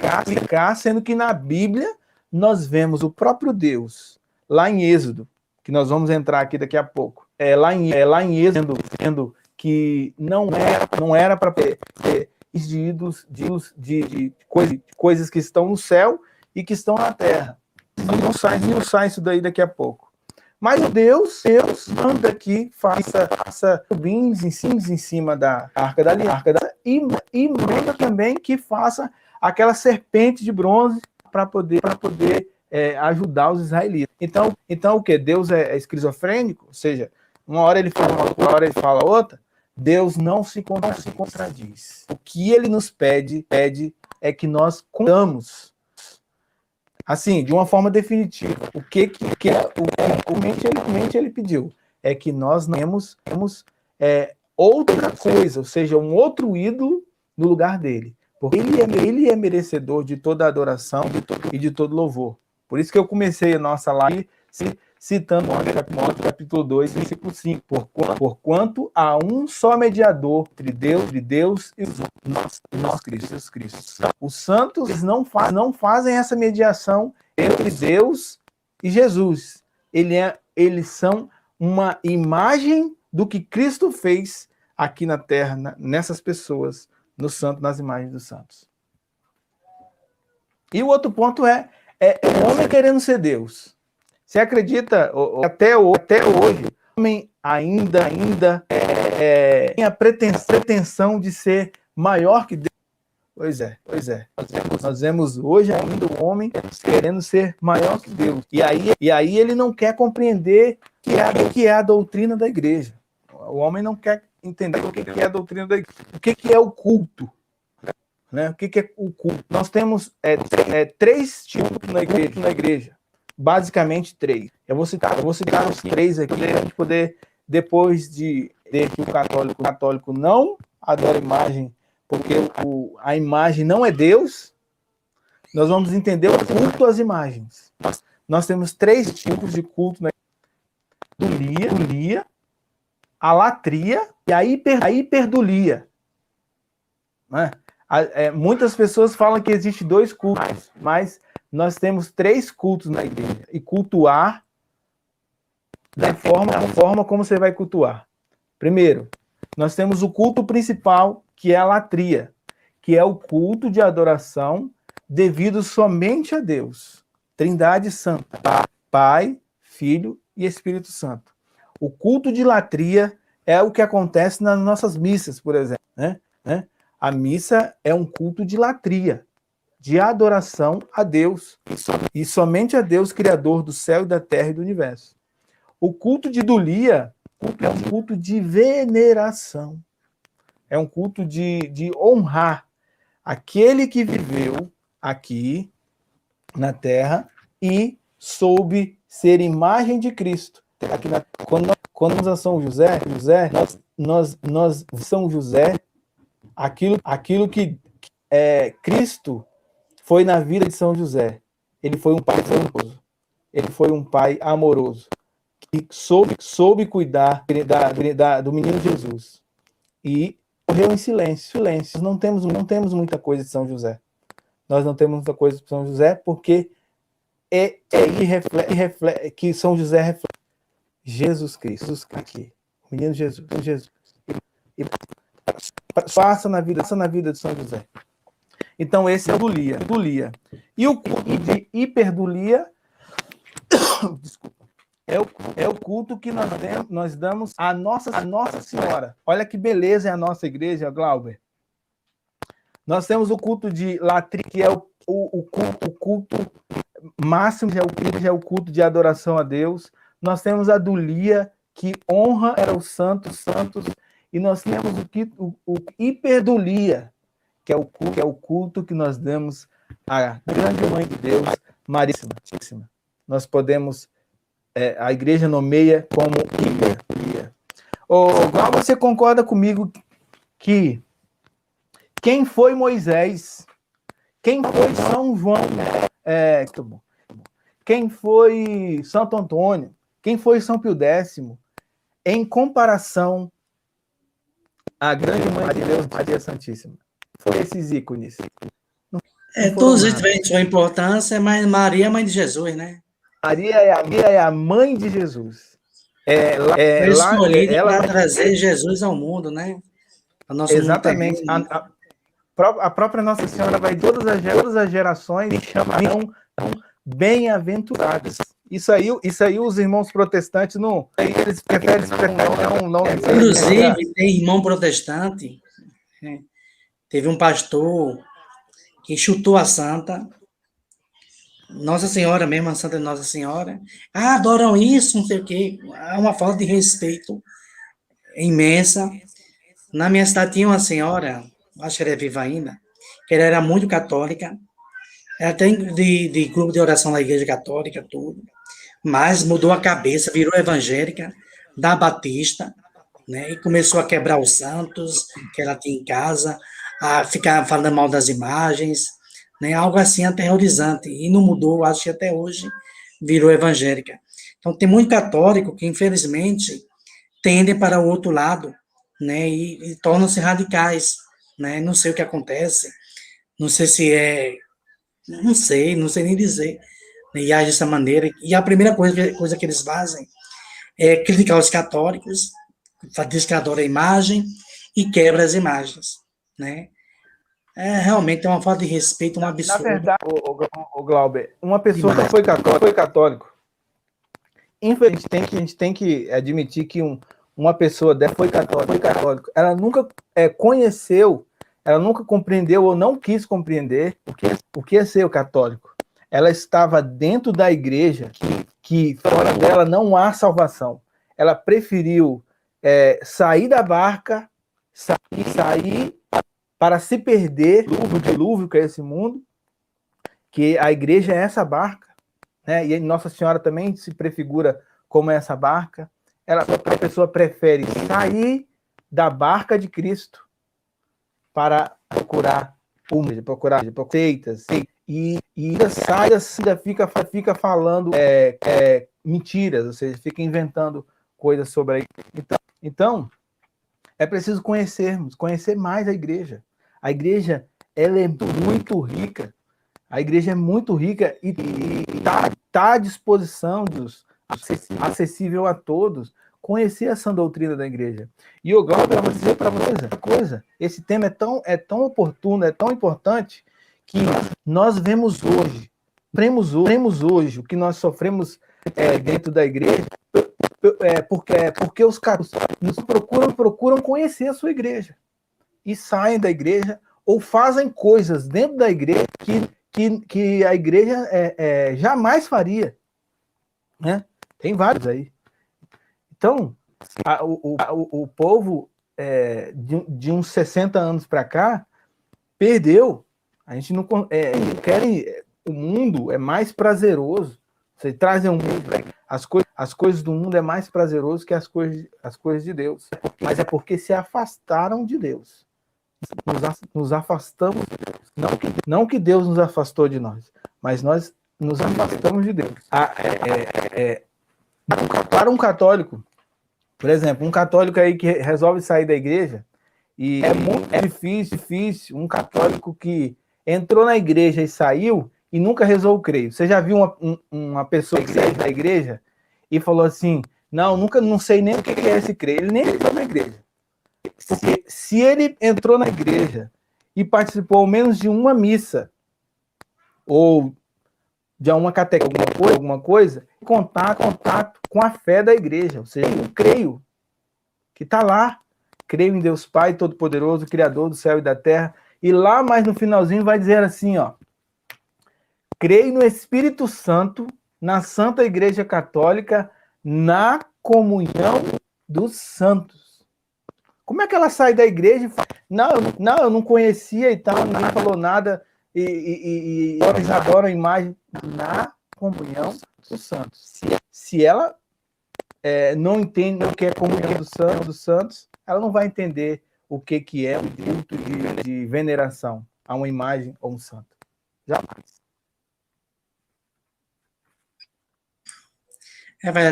aplicar, sendo que na Bíblia nós vemos o próprio Deus, lá em Êxodo, que nós vamos entrar aqui daqui a pouco, lá em Êxodo, dizendo que não era para ter ídolos de coisas que estão no céu e que estão na terra. Não sai isso daí daqui a pouco. Mas Deus manda que faça rubins em cima da Arca da Aliança e manda também que faça aquela serpente de bronze para poder ajudar os israelitas. Então o que? Deus é esquizofrênico? Ou seja, uma hora ele fala uma coisa, outra hora ele fala outra. Deus não se contradiz. O que ele nos pede é que nós contamos, assim, de uma forma definitiva, o que ele pediu. É que nós temos outra coisa, ou seja, um outro ídolo no lugar dele. Porque ele é merecedor de toda a adoração e de todo louvor. Por isso que eu comecei a nossa live citando o capítulo 2, versículo 5. Porquanto há um só mediador entre Deus e nós, Jesus Cristo. Os santos não fazem essa mediação entre Deus e Jesus. Eles são uma imagem do que Cristo fez aqui na terra, nessas pessoas, no santo, nas imagens dos santos. E o outro ponto é o homem querendo ser Deus. Você acredita, até hoje, o homem ainda tem a pretensão de ser maior que Deus? Pois é. Nós vemos hoje ainda o homem querendo ser maior que Deus. E aí ele não quer compreender que é a doutrina da igreja. O homem não quer entender o que é a doutrina da igreja. O que é o culto? Né? O que é o culto? Nós temos 3 tipos na igreja. Basicamente 3. Eu vou citar os 3 aqui para a gente poder, depois de que o católico não adora imagem, porque a imagem não é Deus, nós vamos entender o culto às imagens. Nós temos 3 tipos de culto na idolatria, a latria e a hiperdulia. Né? Muitas pessoas falam que existe 2 cultos, mas nós temos 3 cultos na igreja. E cultuar da forma como você vai cultuar. Primeiro, nós temos o culto principal, que é a latria, que é o culto de adoração devido somente a Deus. Trindade Santa, Pai, Filho e Espírito Santo. O culto de latria é o que acontece nas nossas missas, por exemplo. Né? A missa é um culto de latria, de adoração a Deus, e somente a Deus, Criador do céu e da terra e do universo. O culto de idolia é um culto de veneração, é um culto de honrar aquele que viveu aqui na terra e soube ser imagem de Cristo. Quando nós a São José, nós São José, aquilo que Cristo foi na vida de São José. Ele foi um pai amoroso. Ele foi um pai amoroso que soube cuidar do menino Jesus e morreu em silêncio. Nós não temos muita coisa de São José. Nós não temos muita coisa de São José porque que São José reflete Jesus Cristo aqui, o menino Jesus. E passa na vida de São José. Então esse é o dulia. E o culto de hiperdulia, desculpa, é o culto que nós damos à Nossa Senhora. Olha que beleza é a nossa igreja, Glauber. Nós temos o culto de latria, que é o culto máximo, que é o culto de adoração a Deus. Nós temos a dulia, que honra os santos, e nós temos o hiperdulia, que é o culto que nós damos à grande mãe de Deus, Maria Santíssima. Nós podemos, a igreja nomeia como hiperdulia. Igual você concorda comigo que quem foi Moisés, quem foi São João, quem foi Santo Antônio, quem foi São Pio X, em comparação à grande mãe de Deus, Maria Santíssima? Foi esses ícones. Todos eles têm sua importância, mas Maria é a mãe de Jesus, né? Maria é a mãe de Jesus. Foi escolhida para trazer Jesus ao mundo, né? Exatamente. A própria Nossa Senhora vai todas as gerações e chamam bem-aventuradas. Isso aí os irmãos protestantes não... Eles preferem não... Inclusive, tem irmão protestante, teve um pastor que chutou a santa, Nossa Senhora mesmo, a Santa Nossa Senhora. Adoram isso, não sei o quê. É uma falta de respeito imensa. Na minha cidade tinha uma senhora, acho que ela é viva ainda, que ela era muito católica, ela tem de grupo de oração da Igreja Católica, tudo, mas mudou a cabeça, virou evangélica, da Batista, né, e começou a quebrar os santos que ela tinha em casa, a ficar falando mal das imagens, né, algo assim aterrorizante, e não mudou, acho que até hoje virou evangélica. Então, tem muito católico que, infelizmente, tendem para o outro lado, né, e tornam-se radicais, né, não sei o que acontece, não sei se não sei nem dizer, né, e age dessa maneira, e a primeira coisa que eles fazem é criticar os católicos, diz que adora a imagem e quebra as imagens, né, realmente é uma falta de respeito, um absurdo. Na verdade, o Glauber, uma pessoa que foi católico, infelizmente, a gente tem que admitir que uma pessoa dessa foi católica, ela nunca conheceu, ela nunca compreendeu ou não quis compreender o que é ser católico. Ela estava dentro da igreja, que fora dela não há salvação. Ela preferiu sair da barca, sair para se perder no dilúvio que é esse mundo, que a igreja é essa barca, né? E Nossa Senhora também se prefigura como essa barca. A pessoa prefere sair da barca de Cristo para procurar seitas, e ainda fica falando mentiras, ou seja, fica inventando coisas sobre a igreja. Então, é preciso conhecer mais a igreja. A igreja, ela é muito rica. A igreja é muito rica e está à disposição acessível a todos, conhecer a sã doutrina da igreja. E eu gosto para dizer para vocês uma coisa, esse tema é tão oportuno, é tão importante, que nós vemos hoje o que nós sofremos dentro da igreja, porque os caras nos procuram conhecer a sua igreja, e saem da igreja, ou fazem coisas dentro da igreja que a igreja jamais faria, né? Tem vários aí. Então, o povo de uns 60 anos para cá perdeu. A gente não quer. O mundo é mais prazeroso. Você traz um mundo, as coisas do mundo é mais prazeroso que as coisas de Deus. Mas é porque se afastaram de Deus. Nos afastamos. Não que Deus nos afastou de nós, mas nós nos afastamos de Deus. Para um católico, por exemplo, um católico aí que resolve sair da igreja, e é difícil, um católico que entrou na igreja e saiu e nunca rezou o creio. Você já viu uma pessoa que saiu da igreja e falou assim, não sei nem o que é esse creio, ele nem entrou na igreja. Porque se ele entrou na igreja e participou ao menos de uma missa, ou de uma catequese, alguma coisa, contato com a fé da igreja. Ou seja, eu creio que está lá. Creio em Deus Pai Todo-Poderoso, Criador do céu e da terra. E lá, mais no finalzinho, vai dizer assim, ó. Creio no Espírito Santo, na Santa Igreja Católica, na comunhão dos santos. Como é que ela sai da igreja e fala, eu não conhecia e tal, ninguém falou nada, e eles adoram a imagem na comunhão dos santos. Se ela não entende o que é comunhão dos santos, ela não vai entender o que é o culto de veneração a uma imagem ou um santo. Jamais.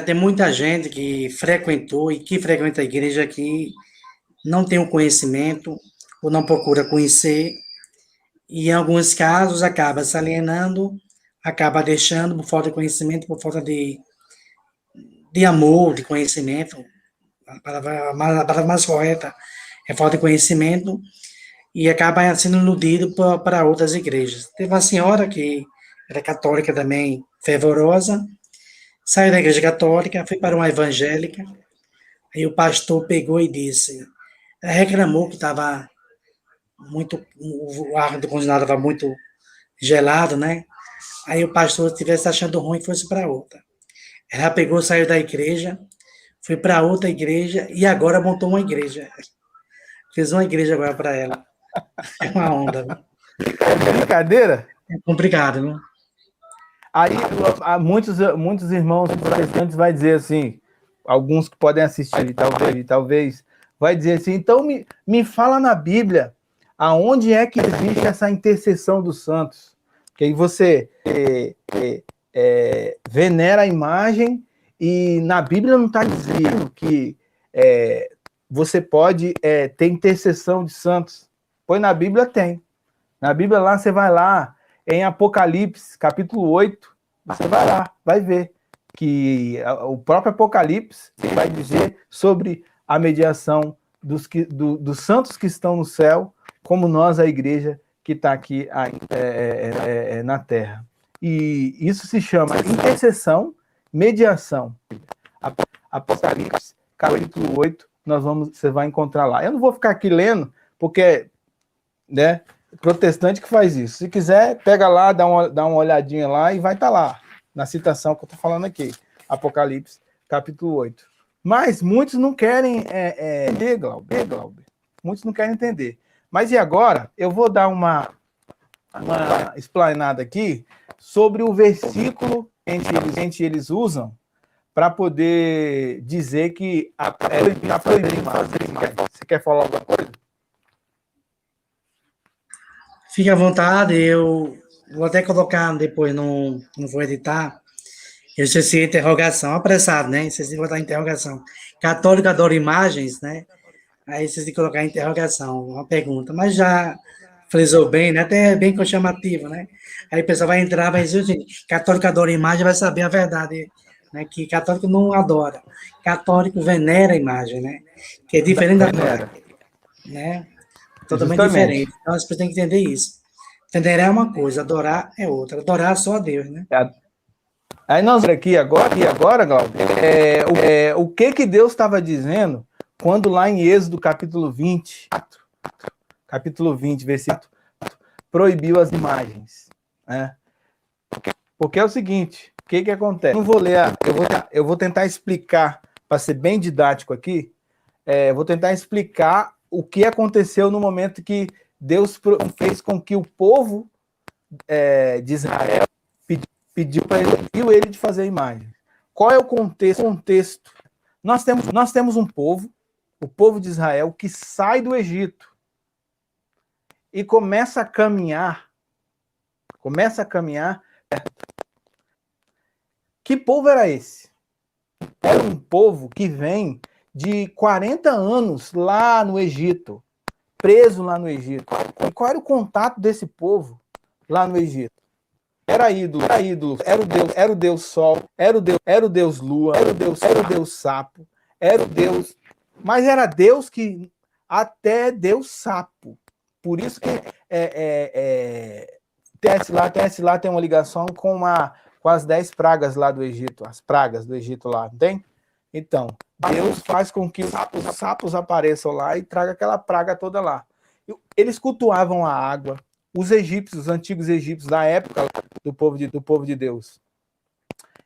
Tem muita gente que frequentou e que frequenta a igreja que não tem o conhecimento ou não procura conhecer, e em alguns casos acaba se alienando, acaba deixando por falta de conhecimento, por falta de amor, de conhecimento. A palavra mais correta é falta de conhecimento, e acaba sendo iludido para outras igrejas. Teve uma senhora que era católica também, fervorosa, saiu da igreja católica, foi para uma evangélica, aí o pastor pegou e disse, reclamou que estava muito, o ar do condicionado estava muito gelado, né? Aí o pastor estivesse achando ruim, fosse para outra. Ela pegou, saiu da igreja, foi para outra igreja e agora montou uma igreja. Fez uma igreja agora para ela. É uma onda, viu? É brincadeira? É complicado, viu? Aí muitos irmãos protestantes vai dizer assim, alguns que podem assistir, talvez, vai dizer assim, então me fala na Bíblia, aonde é que existe essa intercessão dos santos? Que aí você venera a imagem e na Bíblia não está dizendo que você pode ter intercessão de santos. Pois na Bíblia tem. Na Bíblia lá, você vai lá, em Apocalipse, capítulo 8, você vai lá, vai ver que o próprio Apocalipse vai dizer sobre a mediação dos santos que estão no céu, como nós, a igreja, que está aqui na terra. E isso se chama intercessão, mediação. Apocalipse, capítulo 8, você vai encontrar lá. Eu não vou ficar aqui lendo, porque, né, protestante que faz isso. Se quiser, pega lá, dá uma olhadinha lá e vai estar lá, na citação que eu estou falando aqui. Apocalipse, capítulo 8. Mas muitos não querem entender, Glauber. Muitos não querem entender. Mas e agora? Eu vou dar uma explanada aqui sobre o versículo que eles usam para poder dizer que está proibido fazer imagem. Você quer falar alguma coisa? Fique à vontade, eu vou até colocar depois, não vou editar. Eu esqueci a interrogação, apressado, né? Esqueci de botar interrogação. Católico adora imagens, né? Aí esqueci de colocar interrogação, uma pergunta. Mas já frisou bem, né? Até bem chamativo, né? Aí o pessoal vai entrar, vai dizer, gente, católico adora imagem, vai saber a verdade, né? Que católico não adora. Católico venera a imagem, né? Que é diferente da placa, né? Totalmente diferente. Então, as pessoas têm que entender isso. Venerar é uma coisa, adorar é outra. Adorar só a Deus, né? Aí nós aqui agora, Glauber, o que Deus estava dizendo quando lá em Êxodo capítulo 20, versículo, proibiu as imagens, né? Porque é o seguinte, o que acontece? Não vou ler, eu vou tentar explicar, para ser bem didático aqui, vou tentar explicar o que aconteceu no momento que Deus fez com que o povo de Israel pediu ele de fazer a imagem. Qual é o contexto? Nós temos um povo, o povo de Israel, que sai do Egito e começa a caminhar. Que povo era esse? Era um povo que vem de 40 anos lá no Egito, preso lá no Egito. E qual era o contato desse povo lá no Egito? Era ídolo, era o Deus Sol, era o Deus Lua, era o Deus Sapo, era o Deus... Mas era Deus que... Até Deus Sapo. Por isso que TS lá tem uma ligação com as 10 pragas lá do Egito, as pragas do Egito lá, não tem? Então, Deus faz com que os sapos apareçam lá e traga aquela praga toda lá. Eles cultuavam a água. Os egípcios, os antigos egípcios da época do povo de Deus,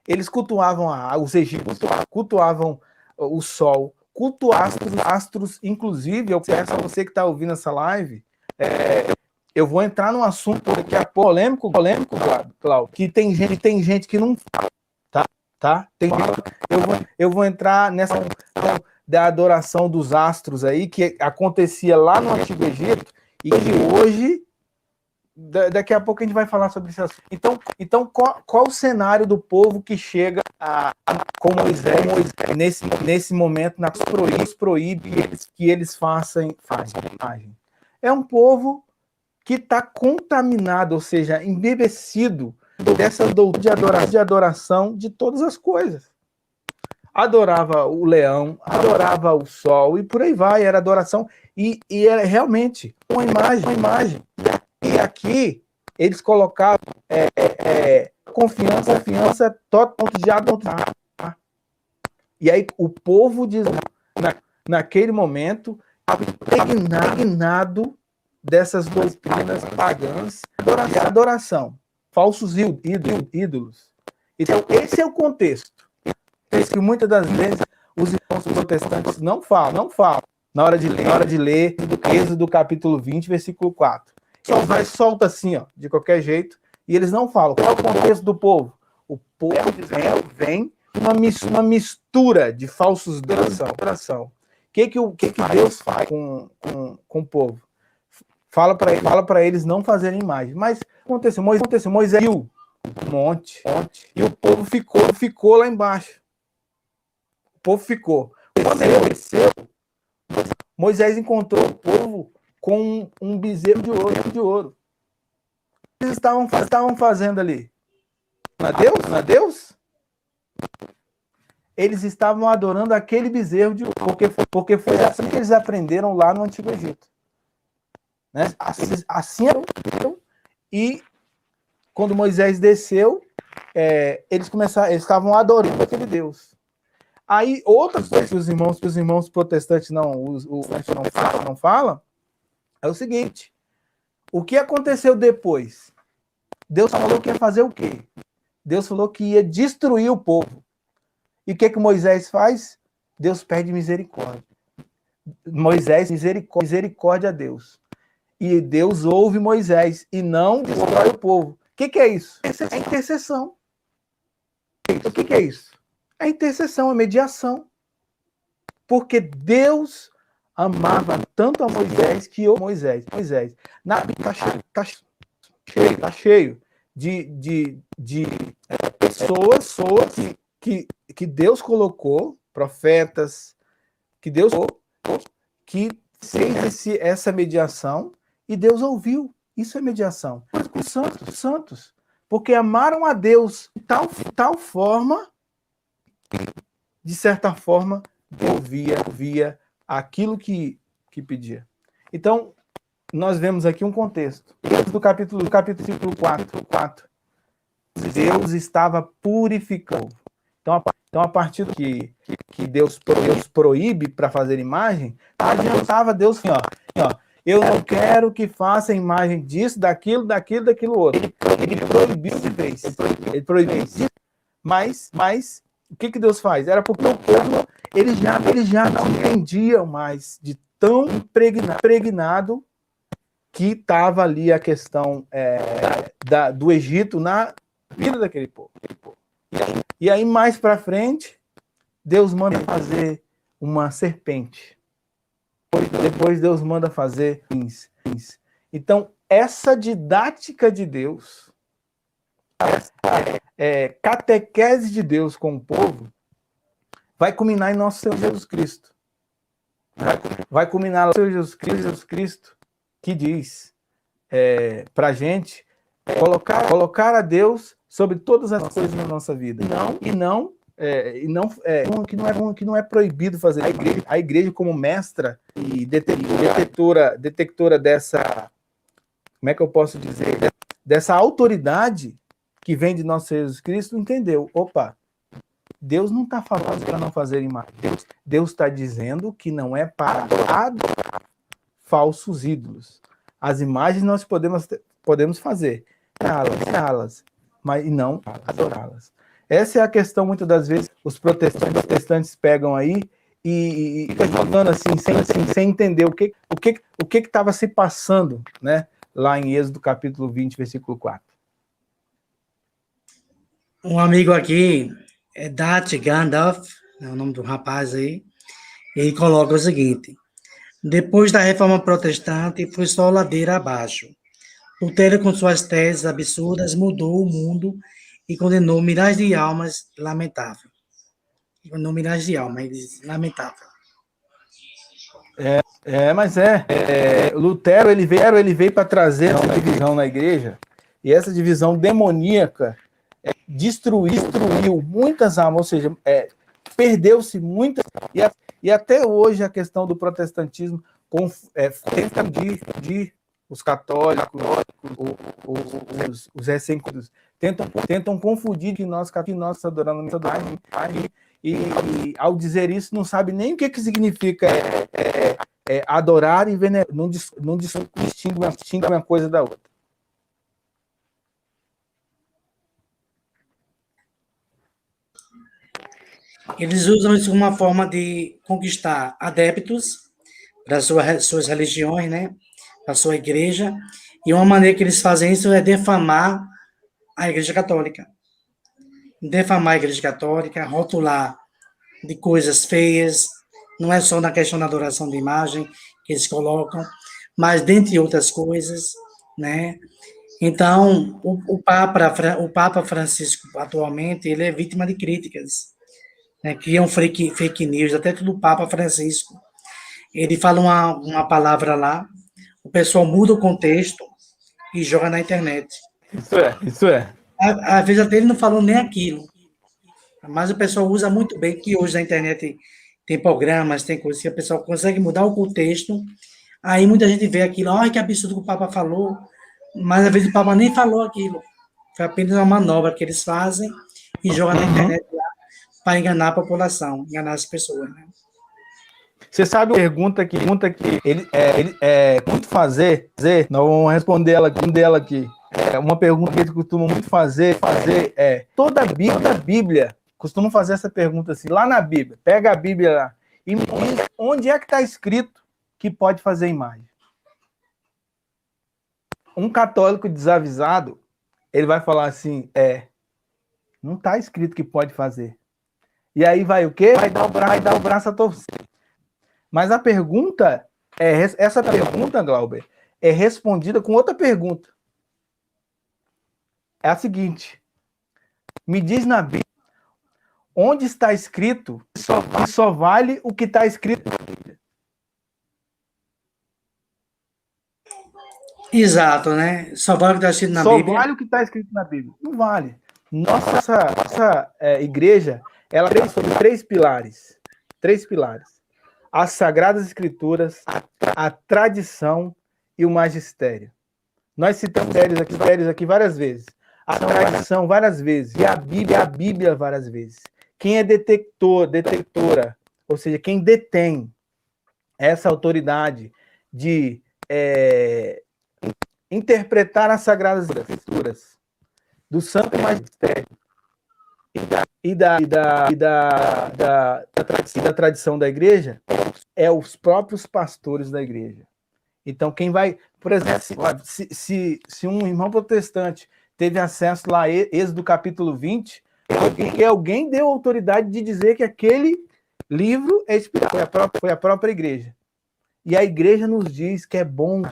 eles cultuavam a água, os egípcios cultuavam o sol, cultuavam astros, inclusive, eu peço a você que está ouvindo essa live, eu vou entrar num assunto que é polêmico, Cláudio, que tem gente que não tá? Eu vou entrar nessa da adoração dos astros aí, que acontecia lá no Antigo Egito, e que hoje, daqui a pouco a gente vai falar sobre isso. Então qual o cenário do povo que chega com Moisés nesse momento, proíbe que eles façam imagem? É um povo que está contaminado, ou seja, embebecido dessa doutrina de adoração de todas as coisas. Adorava o leão, adorava o sol, e por aí vai, era adoração, e era realmente uma imagem. E aqui, eles colocavam confiança total de adorar. E aí, o povo de Israel, naquele momento, impregnado dessas doutrinas pagãs de adoração, falsos ídolos. Então, esse é o contexto. É isso que muitas das vezes os irmãos protestantes não falam na hora de ler Êxodo capítulo 20, versículo 4. Solta assim, ó, de qualquer jeito, e eles não falam. Qual é o contexto do povo? O povo de Israel vem uma mistura de falsos adoração. O que Deus faz com o povo? Fala para eles não fazerem imagem. Mas aconteceu, Moisés viu um monte, e o povo ficou lá embaixo. O povo ficou. Moisés encontrou o povo com um bezerro de ouro. O que eles estavam fazendo ali? Não é Deus? Eles estavam adorando aquele bezerro de ouro, porque foi assim que eles aprenderam lá no Antigo Egito. Né? Assim eram. E quando Moisés desceu, eles estavam adorando aquele Deus. Aí, outra coisa que os irmãos protestantes não falam, é o seguinte: o que aconteceu depois? Deus falou que ia fazer o quê? Deus falou que ia destruir o povo. E o que Moisés faz? Deus pede misericórdia. Moisés, misericórdia a Deus. E Deus ouve Moisés e não destrói o povo. O que é isso? É intercessão. O que é isso? É intercessão, é mediação. Porque Deus amava tanto a Moisés que Moisés. Na Bíblia está cheio de pessoas que Deus colocou, profetas, que Deus que fez essa mediação e Deus ouviu. Isso é mediação. Os santos, porque amaram a Deus de tal forma, de certa forma, ouvia aquilo que pedia. Então, nós vemos aqui um contexto. Do capítulo 4, Deus estava purificando. Então, a partir do que Deus proíbe para fazer imagem, não adiantava Deus assim, ó, eu não quero que faça imagem disso, daquilo outro. Ele proibiu de vez. Ele proibiu. Mas o que Deus faz? Era porque o povo, eles já não entendiam mais de tão impregnado que estava ali a questão do Egito na vida daquele povo. E aí, mais para frente, Deus manda fazer uma serpente. Depois Deus manda fazer rins. Então, essa didática de Deus, catequese de Deus com o povo, vai culminar em nosso Senhor Jesus Cristo. Vai culminar no Senhor Jesus Cristo, que diz para a gente colocar a Deus sobre todas as coisas na nossa vida. Que não é proibido fazer. A igreja como mestra e detectora dessa, como é que eu posso dizer, dessa autoridade que vem de nosso Jesus Cristo, entendeu? Opa, Deus não está falando para não fazer imagem. Deus está dizendo que não é para adorar falsos ídolos. As imagens nós podemos fazer, criá-las, mas não adorá-las. Essa é a questão, muitas das vezes, os protestantes pegam aí e ficam jogando assim, sem entender o que estava se passando, né, lá em Êxodo capítulo 20, versículo 4. Um amigo aqui, Dat Gandalf, é o nome do rapaz aí, ele coloca o seguinte: depois da reforma protestante, foi só ladeira abaixo. Lutero, com suas teses absurdas, mudou o mundo e condenou milhares de almas, lamentável. Condenou milhares de almas, ele diz, lamentável. Mas Lutero, ele veio para trazer essa divisão na igreja, e essa divisão demoníaca destruiu muitas almas, ou seja, perdeu-se muitas, e até hoje a questão do protestantismo tenta dividir os católicos, os recém-convertidos, tentam confundir que nós adoramos e ao dizer isso não sabe nem o que significa adorar e venerar, não distingue uma coisa da outra. Eles usam isso como uma forma de conquistar adeptos para suas religiões, né? Para a sua igreja, e uma maneira que eles fazem isso é defamar a Igreja Católica. Defamar a Igreja Católica, rotular de coisas feias, não é só na questão da adoração de imagem que eles colocam, mas dentre outras coisas, né? Então, o Papa Francisco, atualmente, ele é vítima de críticas, né? Criam fake news, até do Papa Francisco. Ele fala uma palavra lá, o pessoal muda o contexto e joga na internet. Isso é. Às vezes até ele não falou nem aquilo, mas o pessoal usa muito bem, que hoje na internet tem programas, tem coisas que o pessoal consegue mudar o contexto, aí muita gente vê aquilo, olha que absurdo que o Papa falou, mas às vezes o Papa nem falou aquilo, foi apenas uma manobra que eles fazem e jogam na internet lá, para enganar a população, enganar as pessoas, né? Você sabe a pergunta que ele muito fazer, nós vamos responder ela aqui. É uma pergunta que eles costumam muito fazer é toda a Bíblia costumam fazer essa pergunta assim, lá na Bíblia, pega a Bíblia lá e me diz onde é que está escrito que pode fazer imagem. Um católico desavisado, ele vai falar assim, não está escrito que pode fazer. E aí vai o quê? Vai dar o braço a torcer. Mas a pergunta, essa pergunta, Glauber, é respondida com outra pergunta. É a seguinte, me diz na Bíblia, onde está escrito que só vale o que está escrito na Bíblia? Exato, né? Só vale o que está escrito na Só Bíblia. vale o que está escrito na Bíblia. Não vale. Nossa igreja, ela tem sobre três pilares. Três pilares. As Sagradas Escrituras, a tradição e o magistério. Nós citamos mistérios aqui várias vezes. A tradição várias vezes. E a Bíblia várias vezes. Quem é detectora, ou seja, quem detém essa autoridade de interpretar as Sagradas Escrituras do Santo Magistério e da tradição da igreja é os próprios pastores da igreja. Então, quem vai, por exemplo, se um irmão protestante teve acesso lá, Êxodo capítulo 20, porque alguém deu autoridade de dizer que aquele livro é espiritual, foi a própria igreja. E a igreja nos diz que é bom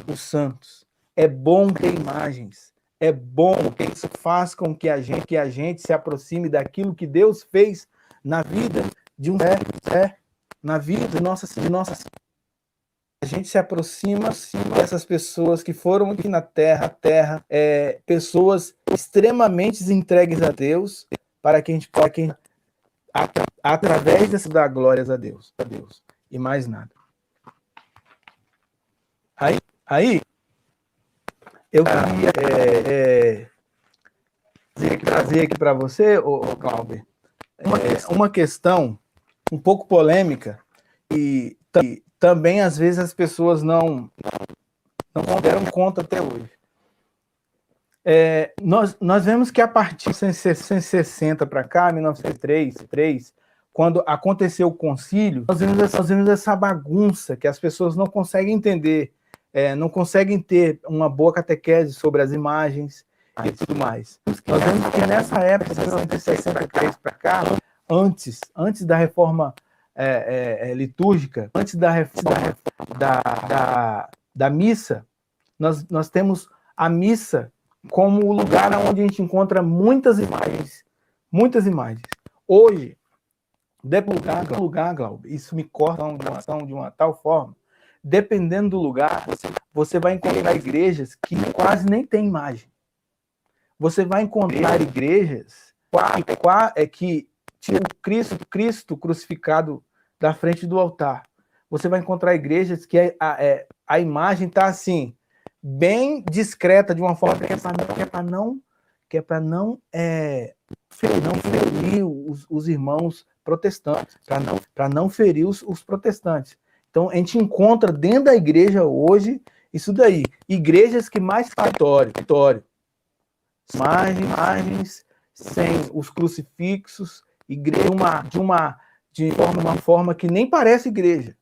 os santos, é bom ter imagens, é bom que isso faz com que a gente se aproxime daquilo que Deus fez na vida de um na vida de nossa a gente se aproxima dessas pessoas que foram aqui na terra, pessoas extremamente entregues a Deus, para que a gente possa, através dessa, dar glórias a Deus, e mais nada. Aí eu queria trazer aqui para você, Glauber, uma questão um pouco polêmica e também às vezes as pessoas não deram conta até hoje. Nós vemos que a partir de 1960 para cá, 1903, quando aconteceu o concílio, nós vemos essa bagunça que as pessoas não conseguem entender, não conseguem ter uma boa catequese sobre as imagens e tudo mais. Nós vemos que nessa época, de 1963 para cá, antes da reforma litúrgica, antes da reforma da missa, nós temos a missa como o lugar onde a gente encontra muitas imagens. Hoje, lugar, Glauber, isso me corta de uma tal forma, dependendo do lugar, você vai encontrar igrejas que quase nem tem imagem. Você vai encontrar igrejas que tinha Cristo crucificado da frente do altar. Você vai encontrar igrejas que a imagem está assim, bem discreta, de uma forma que é para não ferir os irmãos protestantes, para não ferir os protestantes. Então, a gente encontra dentro da igreja hoje isso daí. Igrejas que mais vitória. Imagens sem os crucifixos, igreja de uma forma que nem parece igreja.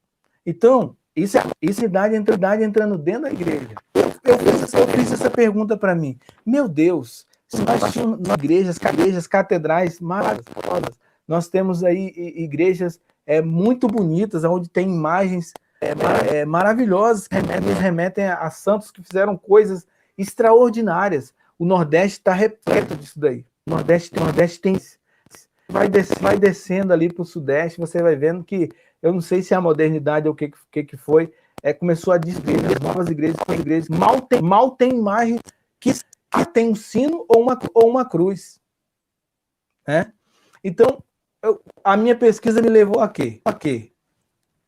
Então, isso é idade entrando dentro da igreja. Eu fiz essa pergunta para mim. Meu Deus, se nós tínhamos igrejas, catedrais maravilhosas, nós temos aí igrejas muito bonitas, onde tem imagens maravilhosas, que remetem a santos que fizeram coisas extraordinárias. O Nordeste está repleto disso daí. O Nordeste tem... Vai descendo ali para o Sudeste, você vai vendo que, eu não sei se é a modernidade ou o que foi, começou a destruir as novas igrejas, mal tem imagem que tem um sino ou uma cruz. Né? Então, a minha pesquisa me levou a quê?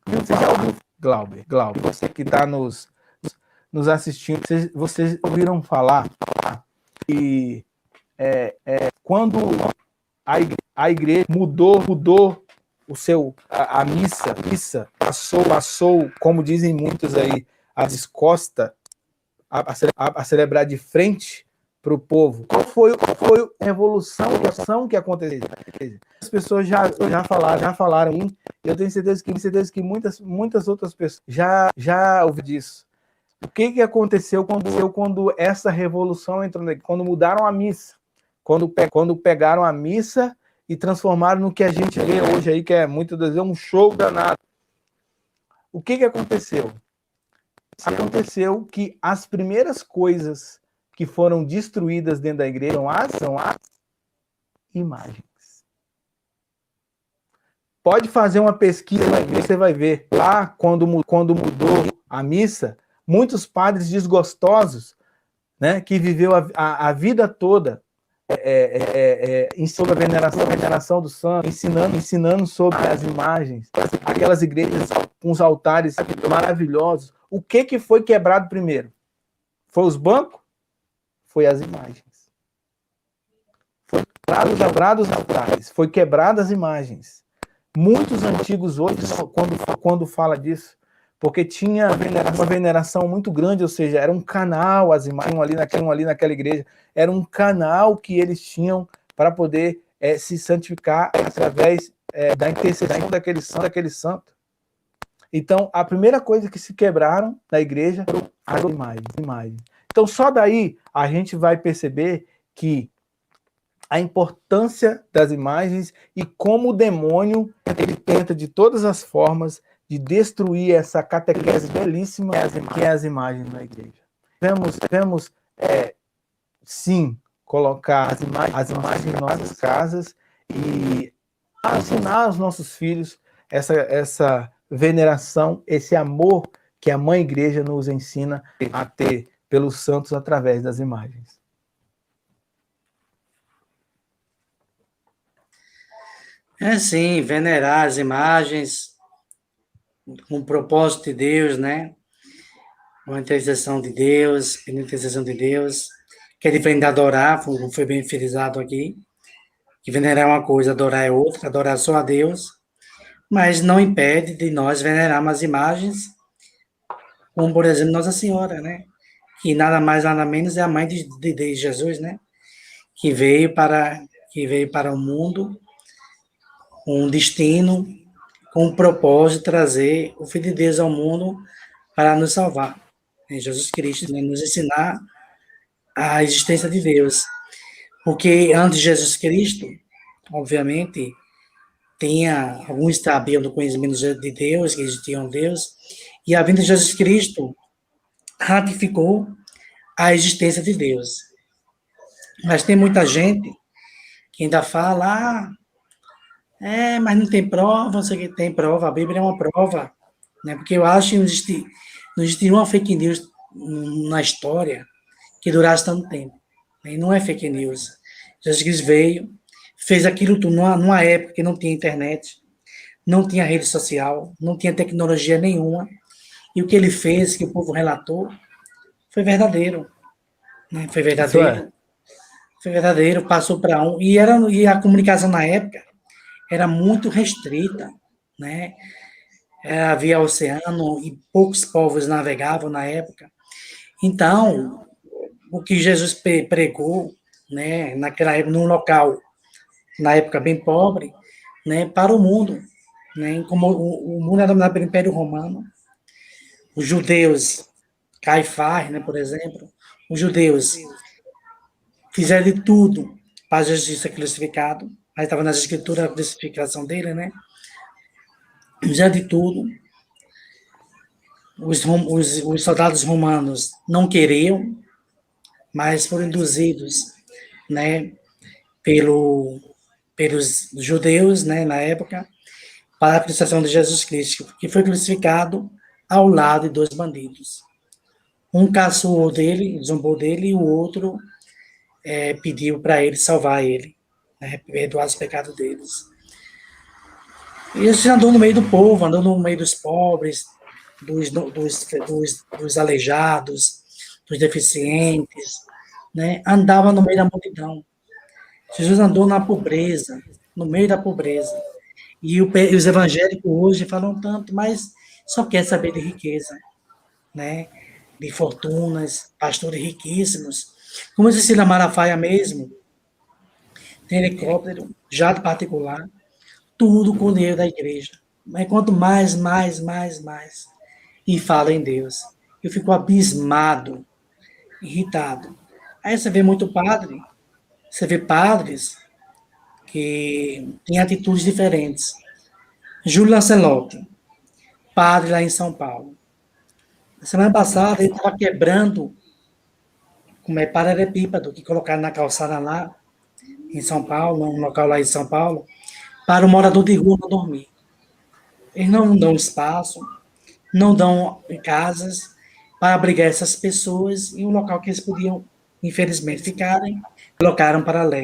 Você já ouviu, Glauber, você que está nos assistindo, vocês ouviram falar que quando a igreja mudou a missa passou, como dizem muitos aí, a descosta a celebrar de frente para o povo. Qual foi a revolução que aconteceu? As pessoas já falaram, e eu tenho certeza que muitas outras pessoas já ouviram disso. O que aconteceu quando essa revolução entrou, quando mudaram a missa, quando pegaram a missa e transformaram no que a gente vê hoje aí, que é muitas vezes um show danado. O que aconteceu? Aconteceu que as primeiras coisas que foram destruídas dentro da igreja são as imagens. Pode fazer uma pesquisa, você vai ver. Lá, quando mudou a missa, muitos padres desgostosos, né, que viveu a vida toda sobre a veneração do santo, ensinando sobre as imagens, aquelas igrejas com os altares maravilhosos. O que foi quebrado primeiro? Foi os bancos? Foi as imagens. Foi quebrados os altares, foi quebradas as imagens. Muitos antigos hoje, quando fala disso, porque tinha uma veneração muito grande, ou seja, era um canal, as imagens ali naquela igreja, era um canal que eles tinham para poder se santificar através da intercessão daquele santo. Então, a primeira coisa que se quebraram na igreja foram as imagens. Então, só daí a gente vai perceber que a importância das imagens e como o demônio ele tenta de todas as formas de destruir essa catequese belíssima que é as imagens na igreja. Devemos sim, colocar as imagens em nossas casas e ensinar aos nossos filhos essa veneração, esse amor que a Mãe Igreja nos ensina a ter pelos santos através das imagens. Sim, venerar as imagens com o propósito de Deus, né? Uma intercessão de Deus, pela intercessão de Deus, que é diferente de adorar, foi bem frisado aqui, que venerar é uma coisa, adorar é outra, adorar só a Deus, mas não impede de nós venerarmos as imagens, como, por exemplo, Nossa Senhora, né? Que nada mais, nada menos é a mãe de Jesus, né? Que veio para o mundo com um destino, com um propósito de trazer o Filho de Deus ao mundo para nos salvar. É Jesus Cristo, né? Nos ensinar a existência de Deus. Porque antes de Jesus Cristo, obviamente, tinha alguns sabiam do conhecimento de Deus, que existia um Deus, e a vinda de Jesus Cristo ratificou a existência de Deus. Mas tem muita gente que ainda fala, mas não tem prova, não sei o que tem prova, a Bíblia é uma prova, né? Porque eu acho que não existiria uma fake news na história que durasse tanto tempo. E não é fake news. Jesus Cristo veio, fez aquilo tudo numa época que não tinha internet, não tinha rede social, não tinha tecnologia nenhuma, e o que ele fez, que o povo relatou, foi verdadeiro. Né? Foi verdadeiro. Foi verdadeiro, passou para um. E a comunicação na época era muito restrita, né? Havia oceano e poucos povos navegavam na época. Então, o que Jesus pregou, né, naquela época, num local, na época bem pobre, né, para o mundo, né, como o mundo era dominado pelo Império Romano, os judeus, Caifás, né, por exemplo, os judeus fizeram de tudo para Jesus ser crucificado, aí estava nas escrituras a crucificação dele, né, fizeram de tudo. Os soldados romanos não queriam, mas foram induzidos, né, pelos judeus, né, na época, para a crucificação de Jesus Cristo, que foi crucificado ao lado de dois bandidos. Um caçoou dele, zombou dele, e o outro pediu para ele salvar ele, né, perdoar os pecados deles. E ele andou no meio do povo, andou no meio dos pobres, dos aleijados, dos deficientes, né, andava no meio da multidão. Jesus andou na pobreza, no meio da pobreza. E os evangélicos hoje falam tanto, mas só quer saber de riqueza, né? De fortunas, pastores riquíssimos. Como Cecília Malafaia mesmo, tem helicóptero, jato particular, tudo com o dinheiro da igreja. Mas quanto mais, mais, e fala em Deus. Eu fico abismado, irritado. Aí você vê muito padre, você vê padres que têm atitudes diferentes. Júlio Lancelotti, padre lá em São Paulo. Na semana passada, ele estava quebrando, como é, paralelepípedo, que colocaram na calçada lá, em São Paulo, um local lá em São Paulo, para o morador de rua não dormir. Eles não dão espaço, não dão casas para abrigar essas pessoas e um local que eles podiam, infelizmente, ficarem, colocaram para lá.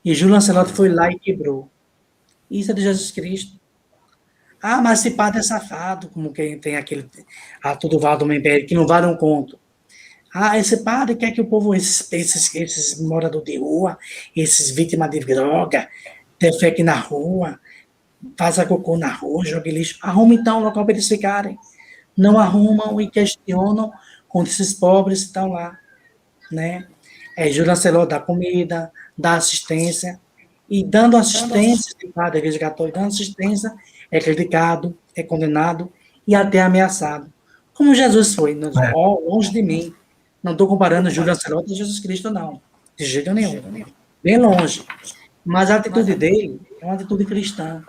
E Júlio Lancelotti foi lá e quebrou. Isso é de Jesus Cristo. Ah, mas esse padre é safado, como quem tem aquele Arthur Duval do Membere, que não vale um conto. Ah, esse padre quer que o povo, esses moradores de rua, esses vítimas de droga, defeque na rua, faça cocô na rua, jogue lixo. Arruma então um local para eles ficarem. Não arrumam e questionam quando esses pobres estão lá, né? Júlio Lancelotti dá comida, dá assistência, e dando assistência, da Igreja Católica, dando assistência, é criticado, é condenado e até ameaçado. Como Jesus foi, longe de mim. Não estou comparando Júlio Lancelotti a Jesus Cristo, não. De jeito nenhum. Bem longe. Mas a atitude dele é uma atitude cristã,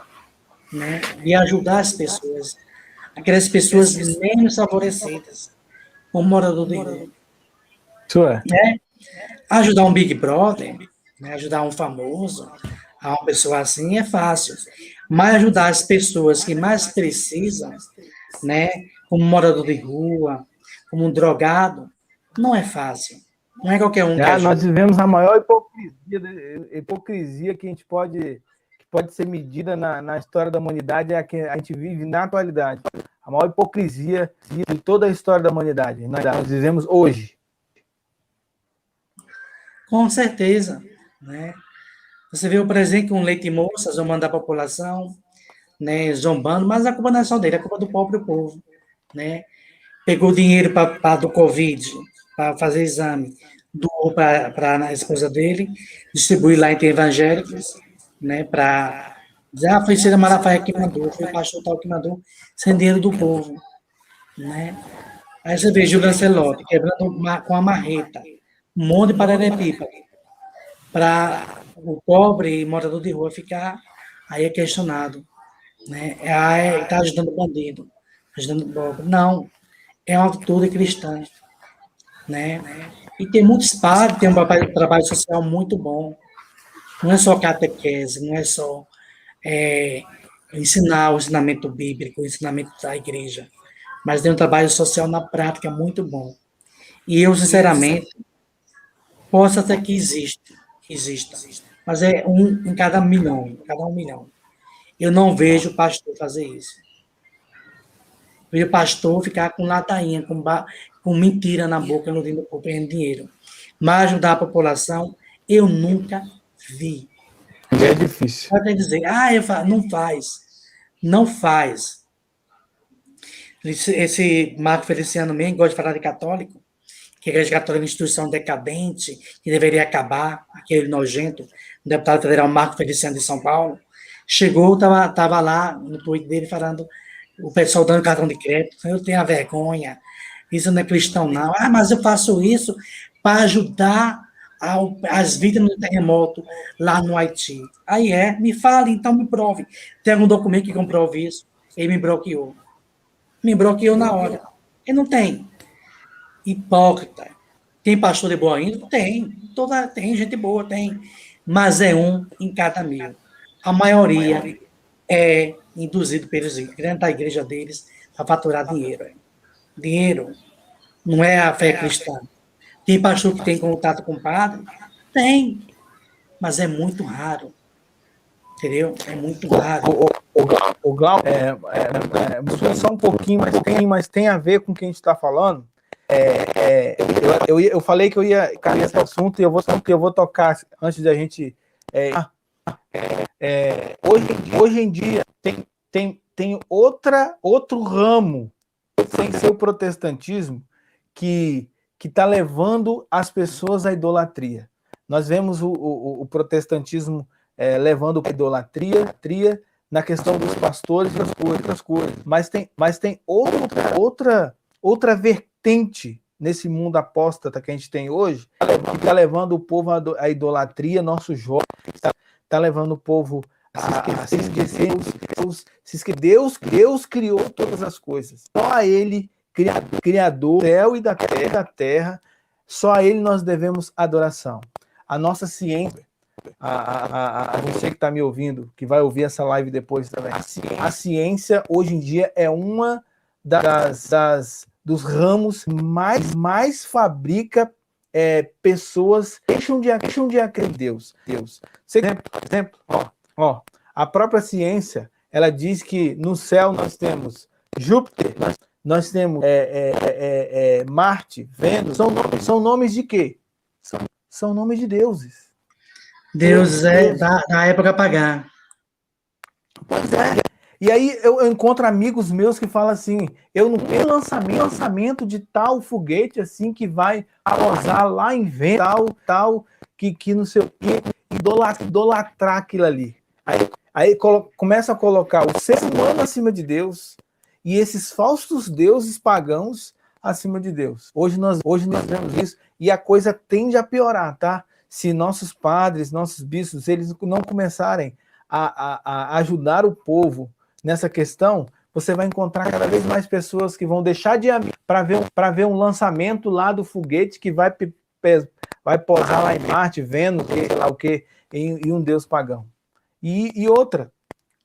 né? De ajudar as pessoas, aquelas pessoas menos favorecidas, como morador de rua. Isso é. Né? Ajudar um Big Brother, né? Ajudar um famoso, a uma pessoa assim é fácil. Mas ajudar as pessoas que mais precisam, né? Como morador de rua, como um drogado, não é fácil. Não é qualquer um que ajuda. Nós vivemos a maior hipocrisia que a gente pode ser medida na história da humanidade, é a que a gente vive na atualidade. A maior hipocrisia de toda a história da humanidade. Nós vivemos hoje. Com certeza, né? Você vê o presente com leite moça, zombando da população, né? Zombando, mas a culpa não é só dele, é a culpa do próprio povo, né? Pegou dinheiro do Covid, para fazer exame, doou para a esposa dele, distribui lá entre evangélicos, né? Para dizer, foi Cida Malafaia que mandou, foi o pastor tal que mandou, sem dinheiro do povo, né? Aí você vê Júlio Lancelotti quebrando com a marreta, um monte de paralelepípedo, para o pobre morador de rua ficar, aí é questionado, né? Está ajudando o bandido, ajudando o pobre. Não, é uma atitude cristã, né? E tem muitos padres, tem um trabalho social muito bom, não é só catequese, não é só ensinar o ensinamento bíblico, o ensinamento da igreja, mas tem um trabalho social na prática muito bom. E eu, sinceramente, posso até que exista, mas é um em cada 1 milhão, cada 1 milhão. Eu não vejo o pastor fazer isso. Eu vejo o pastor ficar com ladainha, com mentira na boca, iludindo o povo, ganhando dinheiro. Mas ajudar a população, eu nunca vi. É difícil. Pode dizer, não faz. Não faz. Esse Marco Feliciano mesmo gosta de falar de católico, que a Igreja Católica é uma instituição decadente, que deveria acabar, aquele nojento, o deputado federal Marco Feliciano de São Paulo, chegou, estava lá no tweet dele falando, o pessoal dando cartão de crédito, eu tenho a vergonha, isso não é cristão não, mas eu faço isso para ajudar as vítimas do terremoto lá no Haiti. Aí me fale, então me prove. Tem algum documento que comprove isso? Ele me bloqueou. Me bloqueou na hora. Ele não tem. Hipócrita. Tem pastor de boa índole? Tem. Tem gente boa, tem. Mas é um em cada 1000. A maioria é induzido pelos grandes da igreja deles para faturar dinheiro. Dinheiro não é a fé cristã. Tem pastor que tem contato com o padre? Tem. Mas é muito raro. Entendeu? É muito raro. O Glau, só um pouquinho, mas tem a ver com o que a gente está falando. Eu falei que eu ia cair esse assunto e eu vou tocar antes da gente Hoje em dia tem outro ramo, sem ser o protestantismo, que está levando as pessoas à idolatria. Nós vemos o protestantismo levando a idolatria na questão dos pastores e outras coisas. Mas tem outra vertente nesse mundo apóstata que a gente tem hoje, que está levando o povo à idolatria, nosso jovem está levando o povo a se esquecer que Deus criou todas as coisas. Só a Ele, Criador do céu e da terra, só a Ele nós devemos adoração. A nossa ciência, você que está me ouvindo, que vai ouvir essa live depois também, a ciência hoje em dia é uma dos ramos mais fabrica pessoas que deixam de acreditar em Deus. Exemplo, a própria ciência, ela diz que no céu nós temos Júpiter, nós temos Marte, Vênus, são nomes de quê? São nomes de deuses. Deus da época pagã. Pois é. E aí eu encontro amigos meus que falam assim, eu não tenho lançamento de tal foguete assim que vai pousar lá em Vênus, tal, que não sei o quê, idolatrar aquilo ali. Aí começa a colocar o ser humano acima de Deus e esses falsos deuses pagãos acima de Deus. Hoje nós vemos isso e a coisa tende a piorar, tá? Se nossos padres, nossos bispos, eles não começarem a ajudar o povo nessa questão, você vai encontrar cada vez mais pessoas que vão deixar de ir para ver um lançamento lá do foguete que vai pousar lá em Marte, Vênus, sei lá o que, em um deus pagão. E outra,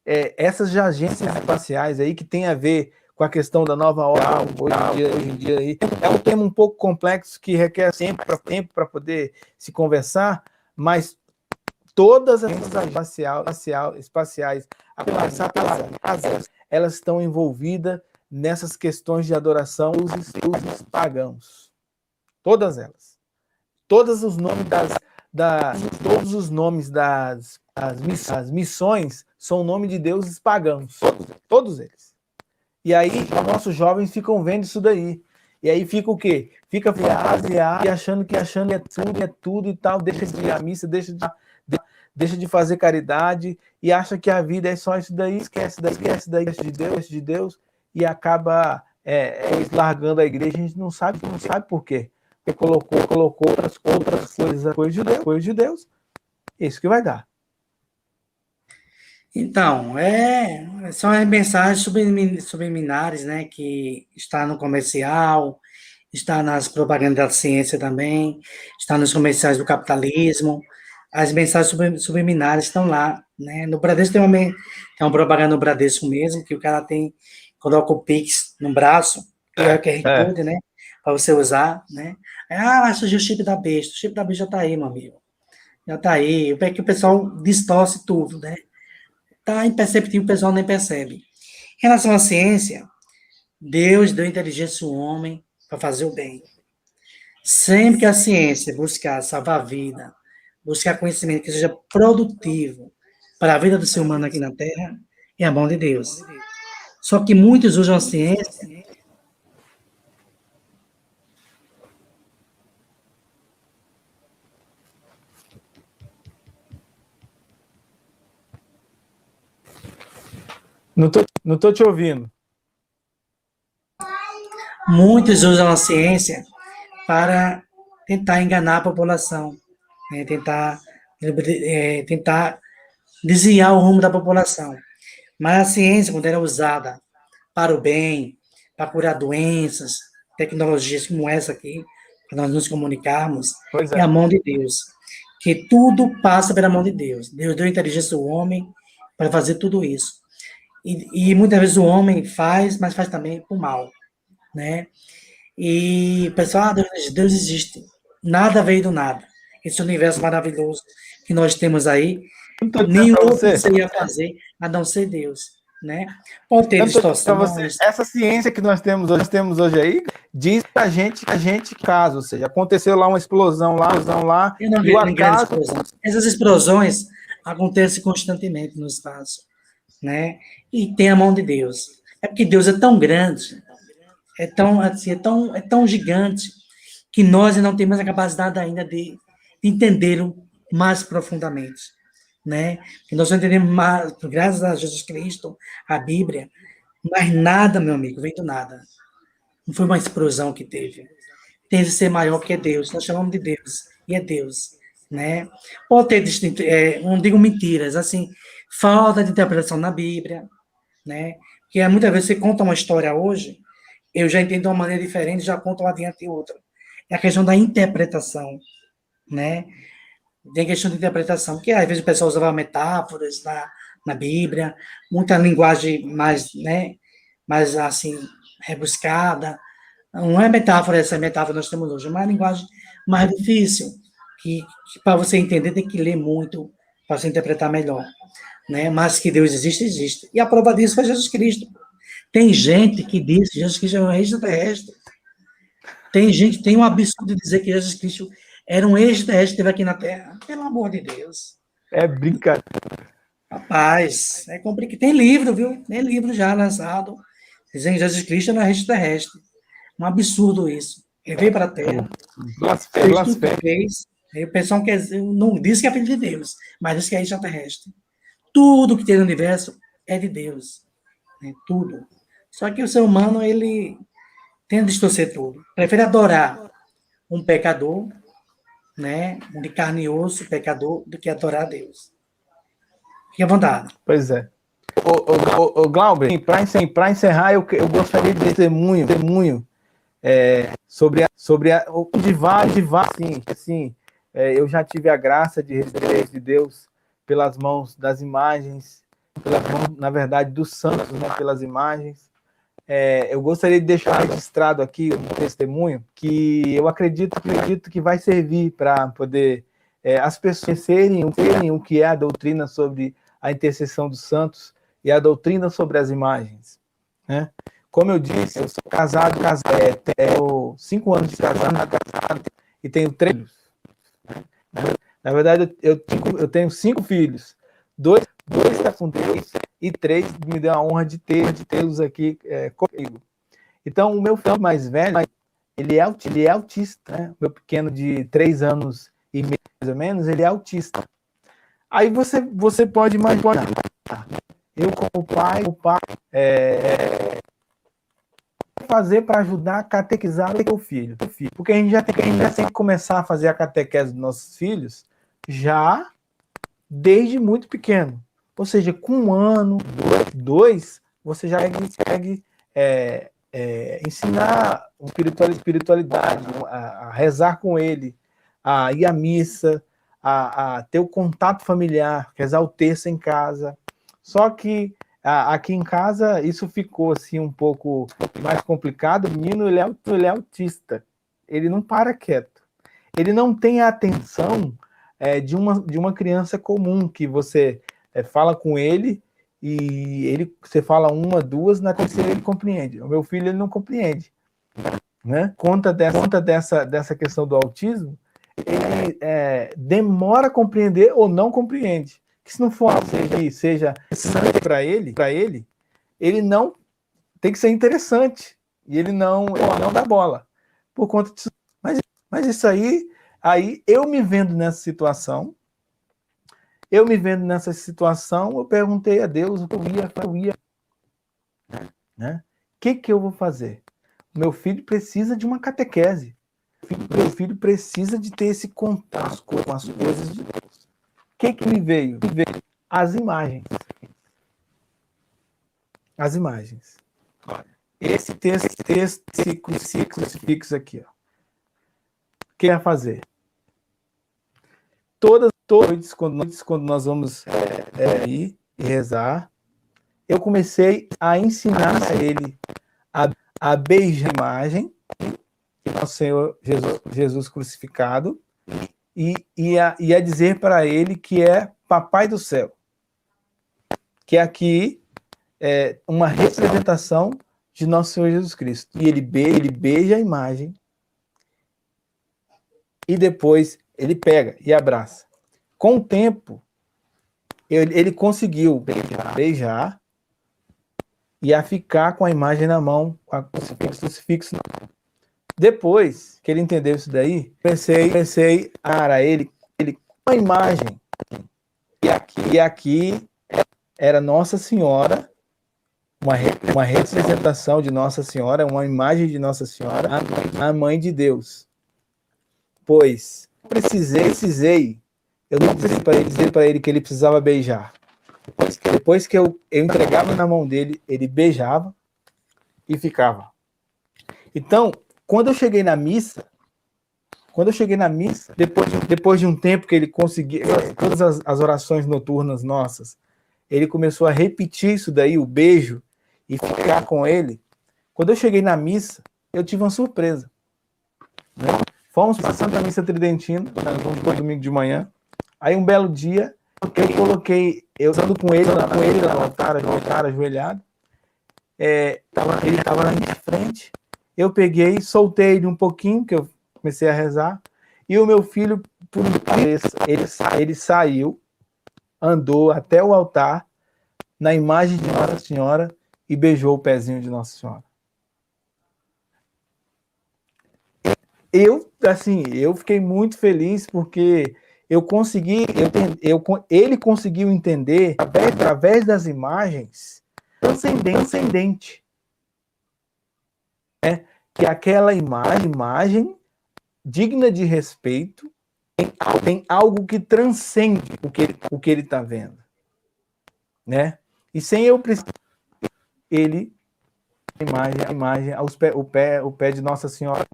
essas agências espaciais aí que tem a ver com a questão da nova ordem hoje em dia aí, é um tema um pouco complexo que requer tempo para poder se conversar, mas todas essas agências espaciais, elas estão envolvidas nessas questões de adoração dos pagãos. Todas elas. Todos os nomes das missões são o nome de deuses pagãos. Todos eles. E aí, os nossos jovens ficam vendo isso daí. E aí fica o quê? Fica fantasiado e achando que é tudo e tal, deixa de ir à missa, deixa de fazer caridade e acha que a vida é só isso daí, esquece de Deus e acaba largando a igreja. A gente não sabe por quê. Porque colocou outras coisas de Deus. Isso que vai dar. Então, são as mensagens subliminares, né, que está no comercial, está nas propagandas da ciência também, está nos comerciais do capitalismo. As mensagens subliminares estão lá, né? No Bradesco tem uma propaganda no Bradesco mesmo, que o cara coloca o Pix no braço, que é o QR Code, né? Para você usar, né? Aí, surgiu o chip da besta. O chip da besta já está aí, meu amigo. Já está aí. É que o pessoal distorce tudo, né? Está imperceptível, o pessoal nem percebe. Em relação à ciência, Deus deu inteligência ao homem para fazer o bem. Sempre que a ciência buscar salvar a vida, buscar conhecimento que seja produtivo para a vida do ser humano aqui na Terra, é a mão de Deus. Só que muitos usam a ciência Não tô te ouvindo. Muitos usam a ciência para tentar enganar a população, né? tentar desviar o rumo da população. Mas a ciência, quando ela é usada para o bem, para curar doenças, tecnologias como essa aqui, para nós nos comunicarmos, é a mão de Deus. Que tudo passa pela mão de Deus. Deus deu inteligência ao homem para fazer tudo isso. E muitas vezes o homem faz, mas faz também por mal, né? E o pessoal, Deus existe. Nada veio do nada. Esse universo maravilhoso que nós temos aí, nenhum outro você ia fazer a não ser Deus. né? Pode ter distorções. Essa ciência que nós temos hoje aí diz pra gente caso, ou seja, aconteceu lá uma explosão lá Eu não e o vejo grandes acaso... explosões. Essas explosões acontecem constantemente no espaço, né? E tem a mão de Deus. É porque Deus é tão grande, é tão, assim, é tão gigante, que nós não temos a capacidade ainda de entendê-lo mais profundamente, né? Que nós não entendemos mais, graças a Jesus Cristo, a Bíblia, mas nada, meu amigo, veio do nada. Não foi uma explosão que teve. Tem que ser maior que é Deus. Nós chamamos de Deus, e é Deus, né? Pode ter, não digo mentiras, assim, falta de interpretação na Bíblia, né? Que muitas vezes você conta uma história hoje, eu já entendo de uma maneira diferente, já conto adiante outra. É a questão da interpretação, né? Tem questão de interpretação, porque às vezes o pessoal usava metáforas na Bíblia, muita linguagem mais, né, mais assim, rebuscada. Não é metáfora, essa metáfora que nós temos hoje, é uma linguagem mais difícil, que para você entender tem que ler muito, para você interpretar melhor, né? Mas que Deus existe, existe. E a prova disso foi Jesus Cristo. Tem gente que diz que Jesus Cristo é um extraterrestre. Tem gente que tem um absurdo de dizer que Jesus Cristo era um extraterrestre que esteve aqui na Terra. Pelo amor de Deus. É brincadeira. Rapaz, é complicado. Tem livro, viu? Tem livro já lançado, dizendo que Jesus Cristo não é extraterrestre. Um absurdo isso. Ele veio para a Terra, fez tudo que fez. Aí o pessoal não diz que é filho de Deus, mas diz que é extraterrestre. Tudo que tem no universo é de Deus. Né? Tudo. Só que o ser humano, ele tenta distorcer tudo. Prefere adorar um pecador, né? Um de carne e osso, pecador, do que adorar a Deus. Fique à vontade. Pois é. O Glauber, para encerrar, eu gostaria de testemunho sobre de vários, assim, eu já tive a graça de receber de Deus pelas mãos das imagens, pelas mãos, na verdade, dos santos, né, pelas imagens. Eu gostaria de deixar registrado aqui um testemunho que eu acredito que vai servir para poder as pessoas conhecerem o que é a doutrina sobre a intercessão dos santos e a doutrina sobre as imagens, né? Como eu disse, eu sou casado, tenho 5 anos de casado e tenho 3 filhos. Na verdade, eu tenho 5 filhos. 2 estão com Deus e 3 me deu a honra de tê-los aqui comigo. Então, o meu filho mais velho, ele é autista, né? Meu pequeno de 3 anos e meio, mais ou menos, ele é autista. Aí você pode imaginar, eu como pai, fazer para ajudar a catequizar o filho. Porque a gente já tem que começar a fazer a catequese dos nossos filhos já desde muito pequeno. Ou seja, com 1 ano, 2, você já consegue ensinar espiritualidade, a rezar com ele, a ir à missa, a ter o contato familiar, rezar o terço em casa. Só que aqui em casa isso ficou assim um pouco mais complicado. O menino ele é autista, ele não para quieto, ele não tem a atenção de uma criança comum, que você fala com ele e você fala 1, 2, na terceira ele compreende. O meu filho ele não compreende, né? Conta dessa questão do autismo, ele demora a compreender ou não compreende. Que se não for algo que seja interessante para ele não tem que ser interessante. E ele não dá bola. Por conta disso. Mas isso aí eu me vendo nessa situação, eu perguntei a Deus o que eu ia, né? O que eu vou fazer? Meu filho precisa de uma catequese. Meu filho precisa de ter esse contato com as coisas de Deus. O que me veio? As imagens. As imagens. Esse texto, esse crucifixo aqui, ó. O que vai fazer? Todas as noites, quando nós vamos ir e rezar, eu comecei a ensinar a ele a beijar a imagem de nosso Senhor Jesus crucificado e a dizer para ele que é Papai do Céu. Que aqui uma representação de nosso Senhor Jesus Cristo. E ele beija a imagem e depois ele pega e abraça. Com o tempo, ele conseguiu beijar e a ficar com a imagem na mão, com o crucifixo na mão. Depois que ele entendeu isso daí, pensei a ele com a imagem. E aqui era Nossa Senhora, uma representação de Nossa Senhora, uma imagem de Nossa Senhora, a Mãe de Deus. Pois eu não precisei dizer para ele que ele precisava beijar. Depois que eu entregava na mão dele, ele beijava e ficava. Então, quando eu cheguei na missa, depois de um tempo que ele conseguiu, todas as orações noturnas nossas, ele começou a repetir isso daí, o beijo, e ficar com ele. Quando eu cheguei na missa, eu tive uma surpresa. Né? Fomos para a Santa Missa Tridentina, no domingo de manhã. Aí um belo dia, eu estando com ele no altar, ajoelhado, ele estava na minha frente, eu peguei, soltei ele um pouquinho, que eu comecei a rezar, e o meu filho, por cabeça, ele saiu, andou até o altar, na imagem de Nossa Senhora, e beijou o pezinho de Nossa Senhora. Eu fiquei muito feliz, porque ele conseguiu entender, através das imagens, transcendente, né? Que aquela imagem digna de respeito tem algo que transcende o que ele está vendo, né? E sem eu precisar, a imagem o pé de Nossa Senhora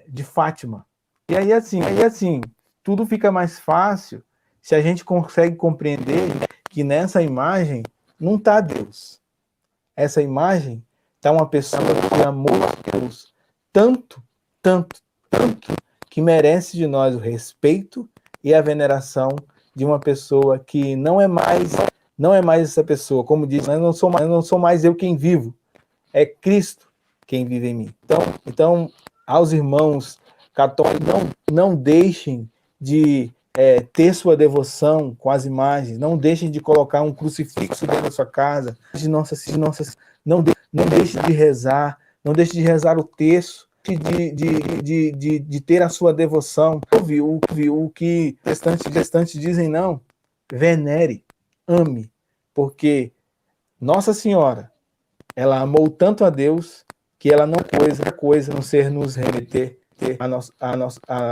de Fátima. E aí assim, tudo fica mais fácil se a gente consegue compreender que nessa imagem não está Deus. Essa imagem está uma pessoa que amou Deus tanto, que merece de nós o respeito e a veneração de uma pessoa que não é mais essa pessoa. Como diz, eu não sou mais eu quem vivo, é Cristo quem vive em mim. Então aos irmãos católicos, não deixem de ter sua devoção com as imagens, não deixem de colocar um crucifixo dentro da sua casa, não deixe de rezar, não deixe de rezar o terço, de ter a sua devoção. Ouve o que protestantes dizem, não, venere, ame, porque Nossa Senhora, ela amou tanto a Deus que ela não coisa não ser nos remeter a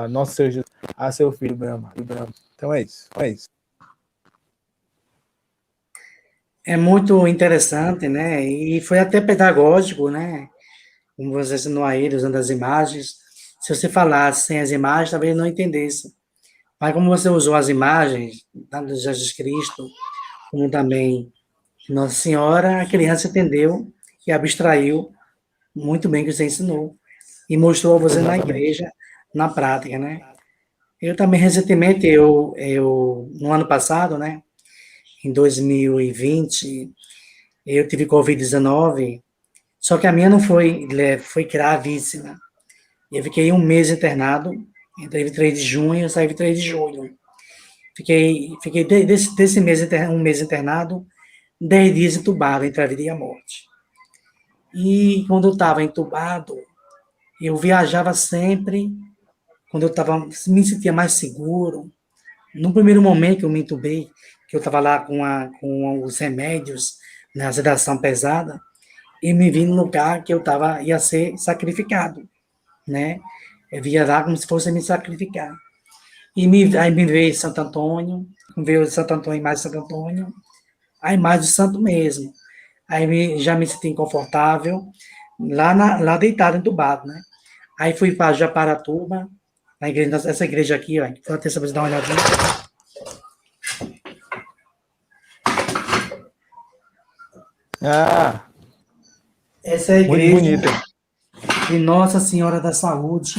nosso Senhor Jesus, a seu Filho bem amado. Então é isso. É muito interessante, né? E foi até pedagógico, né? Como você ensinou a ele, usando as imagens. Se você falasse sem as imagens, talvez ele não entendesse. Mas como você usou as imagens, tanto de Jesus Cristo, como também Nossa Senhora, a criança entendeu e abstraiu muito bem o que você ensinou. E mostrou a você na igreja, na prática, né? Eu também, recentemente, no ano passado, né? Em 2020, eu tive Covid-19, só que a minha não foi leve, foi gravíssima. Eu fiquei um mês internado, entrei 3 de junho, saí 3 de julho. Fiquei desse mês, um mês internado, 10 dias entubado, entre a vida e a morte. E quando eu estava entubado, eu viajava sempre, quando eu me sentia mais seguro. No primeiro momento que eu me entubei, que eu estava lá com os remédios, na sedação pesada, e me vi no lugar que ia ser sacrificado, né? Eu via lá como se fosse me sacrificar. Aí me veio Santo Antônio, veio Santo Antônio, mais Santo Antônio, aí mais do santo mesmo. Aí já me senti inconfortável, lá deitado, entubado, né? Aí fui para Japaratuba, na igreja, essa igreja aqui, ó, vou até saber dar uma olhadinha. Essa é a igreja de Nossa Senhora da Saúde,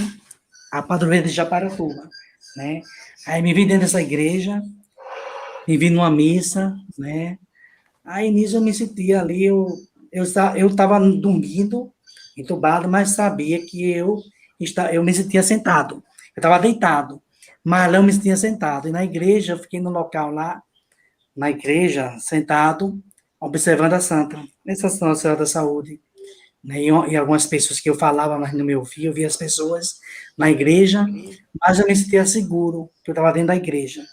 a padroeira de Japaratuba, né? Aí me vi dentro dessa igreja, me vi numa missa, né? Aí nisso eu me sentia ali, eu estava dormindo, entubado, mas sabia que eu me sentia sentado. Eu estava deitado, mas lá eu me sentia sentado. E na igreja, eu fiquei no local lá, na igreja, sentado, observando a santa, essa Nossa Senhora da Saúde. Né? E algumas pessoas que eu falava, mas não me ouvia, eu via as pessoas na igreja, mas eu me sentia seguro, que eu estava dentro da igreja,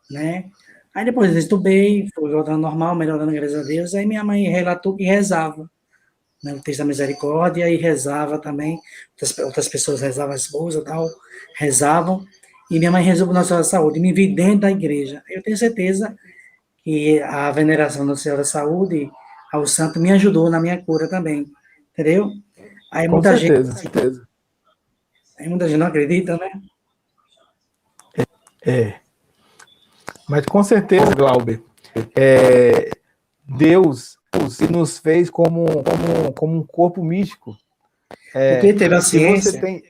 né? Aí depois eu estudei, fui voltando normal, melhorando, graças a Deus. Aí minha mãe relatou que rezava, né, o texto da misericórdia, e rezava também. Outras pessoas rezavam, a esposa e tal, rezavam. E minha mãe rezou por Nossa Senhora da Saúde, me vi dentro da igreja. Eu tenho certeza que a veneração da Senhora da Saúde ao santo me ajudou na minha cura também, entendeu? Aí Com muita gente, certeza, certeza. aí muita gente não acredita, né? É. Mas com certeza, Glauber, Deus nos fez como um corpo místico. Porque teve a Se você ciência, tem.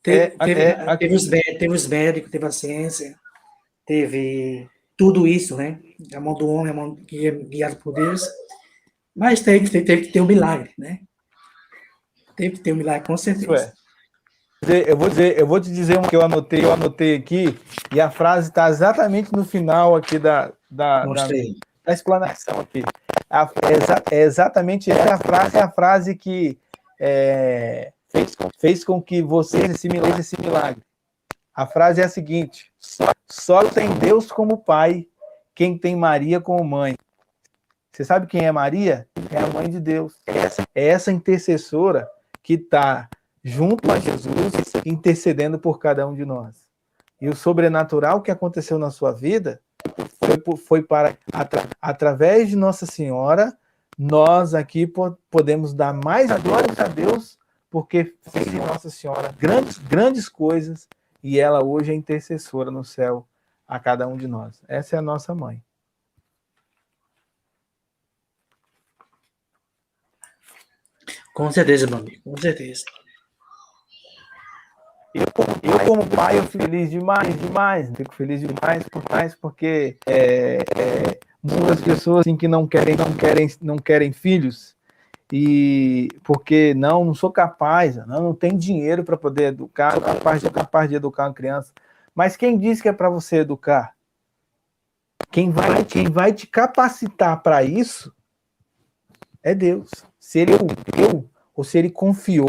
É, é, teve os médicos, teve a ciência, teve tudo isso, né? A mão do homem, a mão que é guiada por Deus, mas teve que ter um milagre, né? Teve que ter um milagre, com isso certeza. é. Eu vou te dizer uma que eu anotei aqui, e a frase está exatamente no final aqui Mostrei. da explanação aqui. Exatamente essa é a frase que fez com que você assimilasse esse milagre. A frase é a seguinte: só tem Deus como Pai quem tem Maria como mãe. Você sabe quem é Maria? É a mãe de Deus. É essa intercessora que está junto a Jesus, intercedendo por cada um de nós. E o sobrenatural que aconteceu na sua vida foi para, através de Nossa Senhora, nós aqui podemos dar mais glórias a Deus, porque fez em Nossa Senhora grandes coisas, e ela hoje é intercessora no céu a cada um de nós. Essa é a nossa mãe. Com certeza, meu amigo, com certeza. Eu como pai, eu fico feliz demais. Fico feliz demais, porque muitas pessoas assim, que não querem filhos, e porque não sou capaz, não tenho dinheiro para poder educar, capaz de educar uma criança. Mas quem diz que é para você educar? Quem vai te capacitar para isso é Deus. Se ele deu, ou se ele confiou,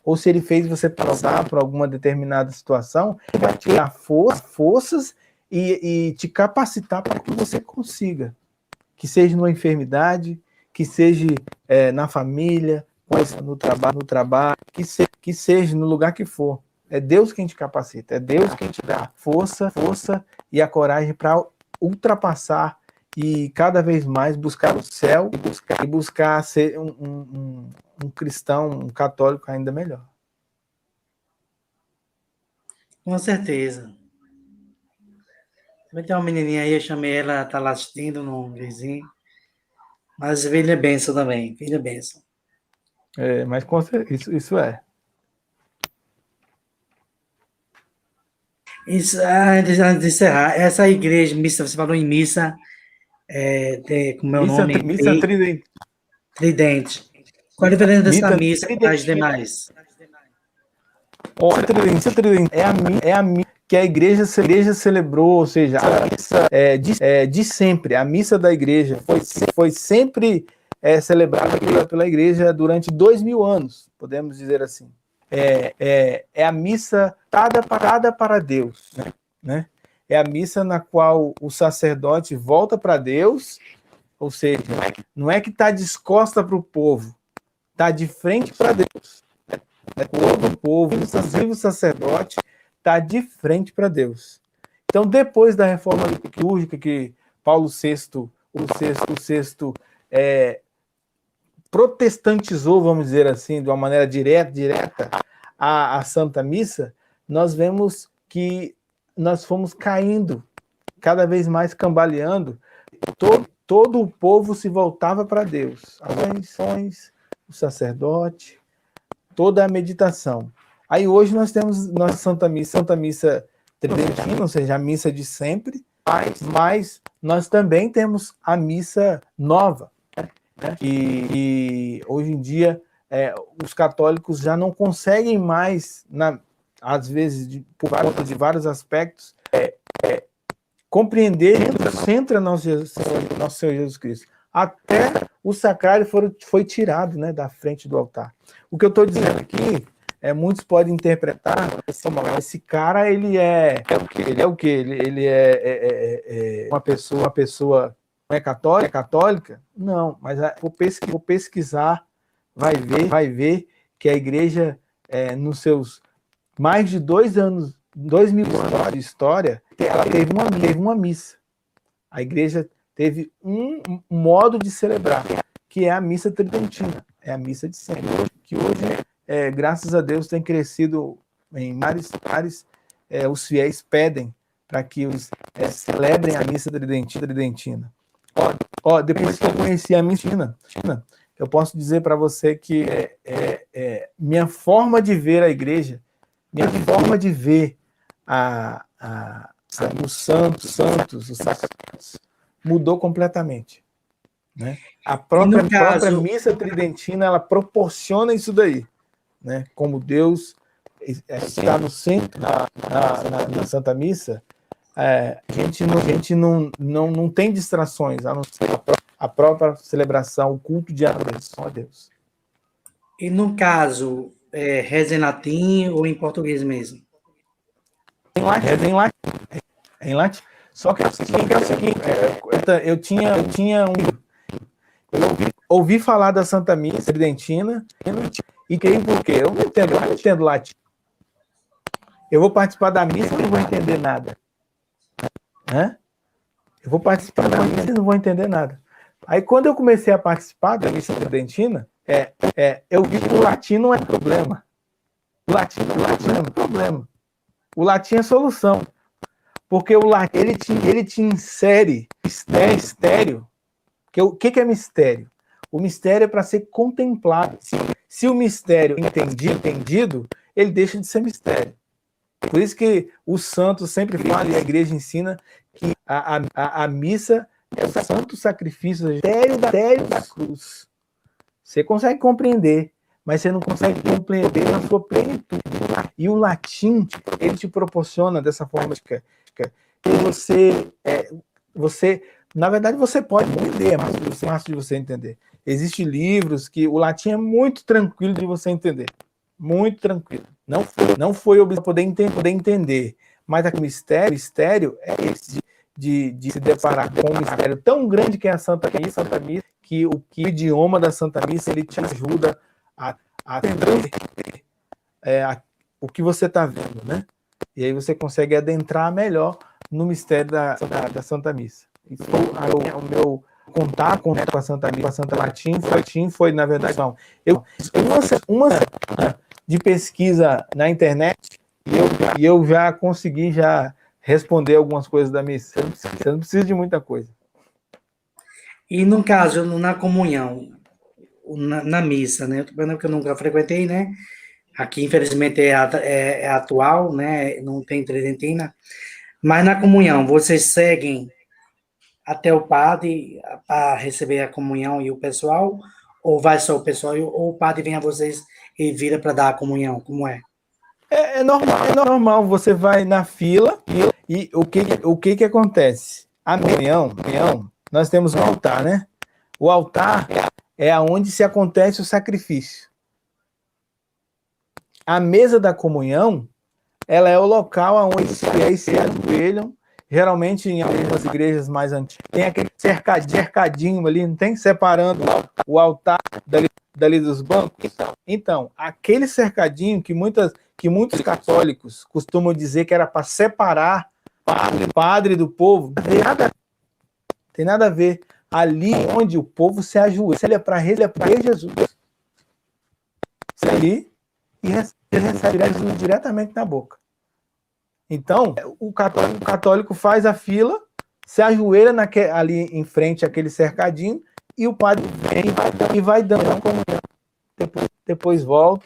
ou se ele fez você passar por alguma determinada situação, ele vai te dar forças e te capacitar para que você consiga. Que seja numa enfermidade, que seja na família, no trabalho, que seja no lugar que for. É Deus quem te capacita, é Deus quem te dá força e a coragem para ultrapassar e cada vez mais buscar o céu e buscar ser um cristão, um católico ainda melhor. Com certeza. Também tem uma menininha aí, eu chamei ela, tá lá assistindo no vizinho. Mas filho é benção também, filho é benção. Mas com certeza, isso é. Isso, antes de encerrar, essa igreja, missa, você falou em missa, como é o nome? Missa tridente. Tridente. Qual a diferença dessa missa para as Tridente. demais? Missa tridente é a missa que a igreja celebrou, ou seja, a missa de sempre. A missa da igreja foi sempre celebrada pela igreja durante 2000 anos, podemos dizer assim. É a missa dada para Deus, né? É a missa na qual o sacerdote volta para Deus, ou seja, não é que está descosta para o povo, está de frente para Deus. Todo o povo, inclusive o sacerdote, está de frente para Deus. Então, depois da reforma litúrgica que Paulo VI, o sexto protestantizou, vamos dizer assim, de uma maneira direta a Santa Missa, nós vemos que nós fomos caindo, cada vez mais cambaleando, todo o povo se voltava para Deus. As orações, o sacerdote, toda a meditação. Aí hoje nós temos nossa Santa Missa tridentina, ou seja, a missa de sempre, mas nós também temos a missa nova, né? E hoje em dia os católicos já não conseguem mais, às vezes, por conta de vários aspectos, compreender o centro é nosso Senhor Jesus Cristo. Até o sacrário foi tirado, né, da frente do altar. O que eu estou dizendo aqui, muitos podem interpretar, esse cara, ele é o quê? Ele é uma pessoa não é católica? Não, mas vou pesquisar, vai ver que a igreja, nos seus mais de 2 mil anos de história, ela teve uma missa. A igreja teve um modo de celebrar, que é a missa tridentina, é a missa de sempre, que hoje, graças a Deus, tem crescido em vários lugares. Os fiéis pedem para que eles celebrem a missa tridentina. Depois que eu conheci a missa, eu posso dizer para você que minha forma de ver a igreja, minha forma de ver os santos, os sacramentos, mudou completamente, né? A própria missa tridentina, ela proporciona isso daí, né? Como Deus está no centro na Santa Missa, a gente não tem distrações, a não ser a própria celebração, o culto de adoração a Deus. E no caso, reza em latim ou em português mesmo? Em latim. Só que é o seguinte, eu ouvi falar da Santa Missa tridentina e creio por quê? Eu não entendo latim. Eu vou participar da missa e não vou entender nada. Eu vou participar da missa e não vou entender nada. Aí, quando eu comecei a participar da missa tridentina, eu vi que o latim não é problema. O latim não é problema. O latim é solução. Porque o latim, ele te insere mistério. O que é mistério? O mistério é para ser contemplado. Se o mistério é entendido, ele deixa de ser mistério. Por isso que os santos sempre falam, e a igreja ensina, que a missa é o santo sacrifício, o mistério da cruz. Você consegue compreender, mas você não consegue compreender na sua plenitude. E o latim, ele te proporciona dessa forma que você, na verdade, você pode entender, é mais fácil de você entender. Existem livros que o latim é muito tranquilo de você entender. Muito tranquilo. Não foi obrigado a poder entender. Mas o mistério é esse de se deparar com um mistério tão grande que é a Santa Missa, que o idioma da Santa Missa, ele te ajuda a entender o que você está vendo, né? E aí você consegue adentrar melhor no mistério da Santa Missa. Então, o meu contato com a Santa Missa, com a Santa Latim, foi, na verdade, não. Uma de pesquisa na internet, e eu já consegui responder algumas coisas da missa. Você não precisa de muita coisa. E no caso, na comunhão, na missa, né? Eu tô falando que eu nunca frequentei, né? Aqui, infelizmente, é atual, né? Não tem tridentina. Mas na comunhão, vocês seguem até o padre para receber a comunhão e o pessoal? Ou vai só o pessoal, ou o padre vem a vocês e vira para dar a comunhão? Como é? É normal. Você vai na fila e o que acontece? A comunhão, nós temos um altar, né? O altar é onde se acontece o sacrifício. A mesa da comunhão, ela é o local onde os fiéis se ajoelham. Geralmente, em algumas igrejas mais antigas, tem aquele cercadinho ali, não tem? Separando o altar dali dos bancos. Então, aquele cercadinho que muitos católicos costumam dizer que era para separar padre do povo, tem nada a ver. Ali onde o povo se ajoelha para receber Jesus. Ali e recebe Jesus diretamente na boca. Então, o católico faz a fila, se ajoelha ali em frente àquele cercadinho, e o padre vem e vai dando a comunhão. Depois volta.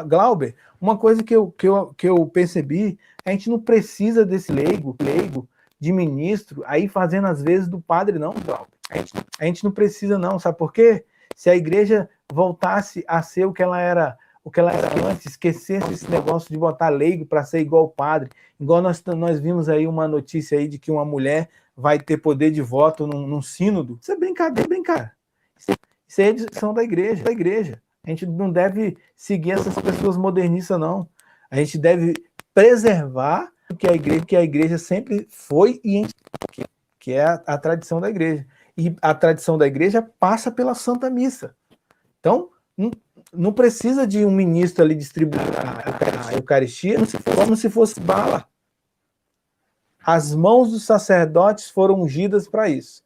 Glauber, uma coisa que eu percebi, a gente não precisa desse leigo de ministro aí fazendo às vezes do padre, não, Glauber. A gente não precisa, não, sabe por quê? Se a igreja voltasse a ser o que ela era antes, esquecesse esse negócio de botar leigo para ser igual o padre, igual nós vimos aí uma notícia aí de que uma mulher vai ter poder de voto num sínodo. Isso é brincadeira. Isso é edição da igreja. A gente não deve seguir essas pessoas modernistas, não. A gente deve preservar o que a igreja sempre foi e que é a tradição da igreja. E a tradição da igreja passa pela Santa Missa. Então, não precisa de um ministro ali distribuir a Eucaristia como se fosse bala. As mãos dos sacerdotes foram ungidas para isso.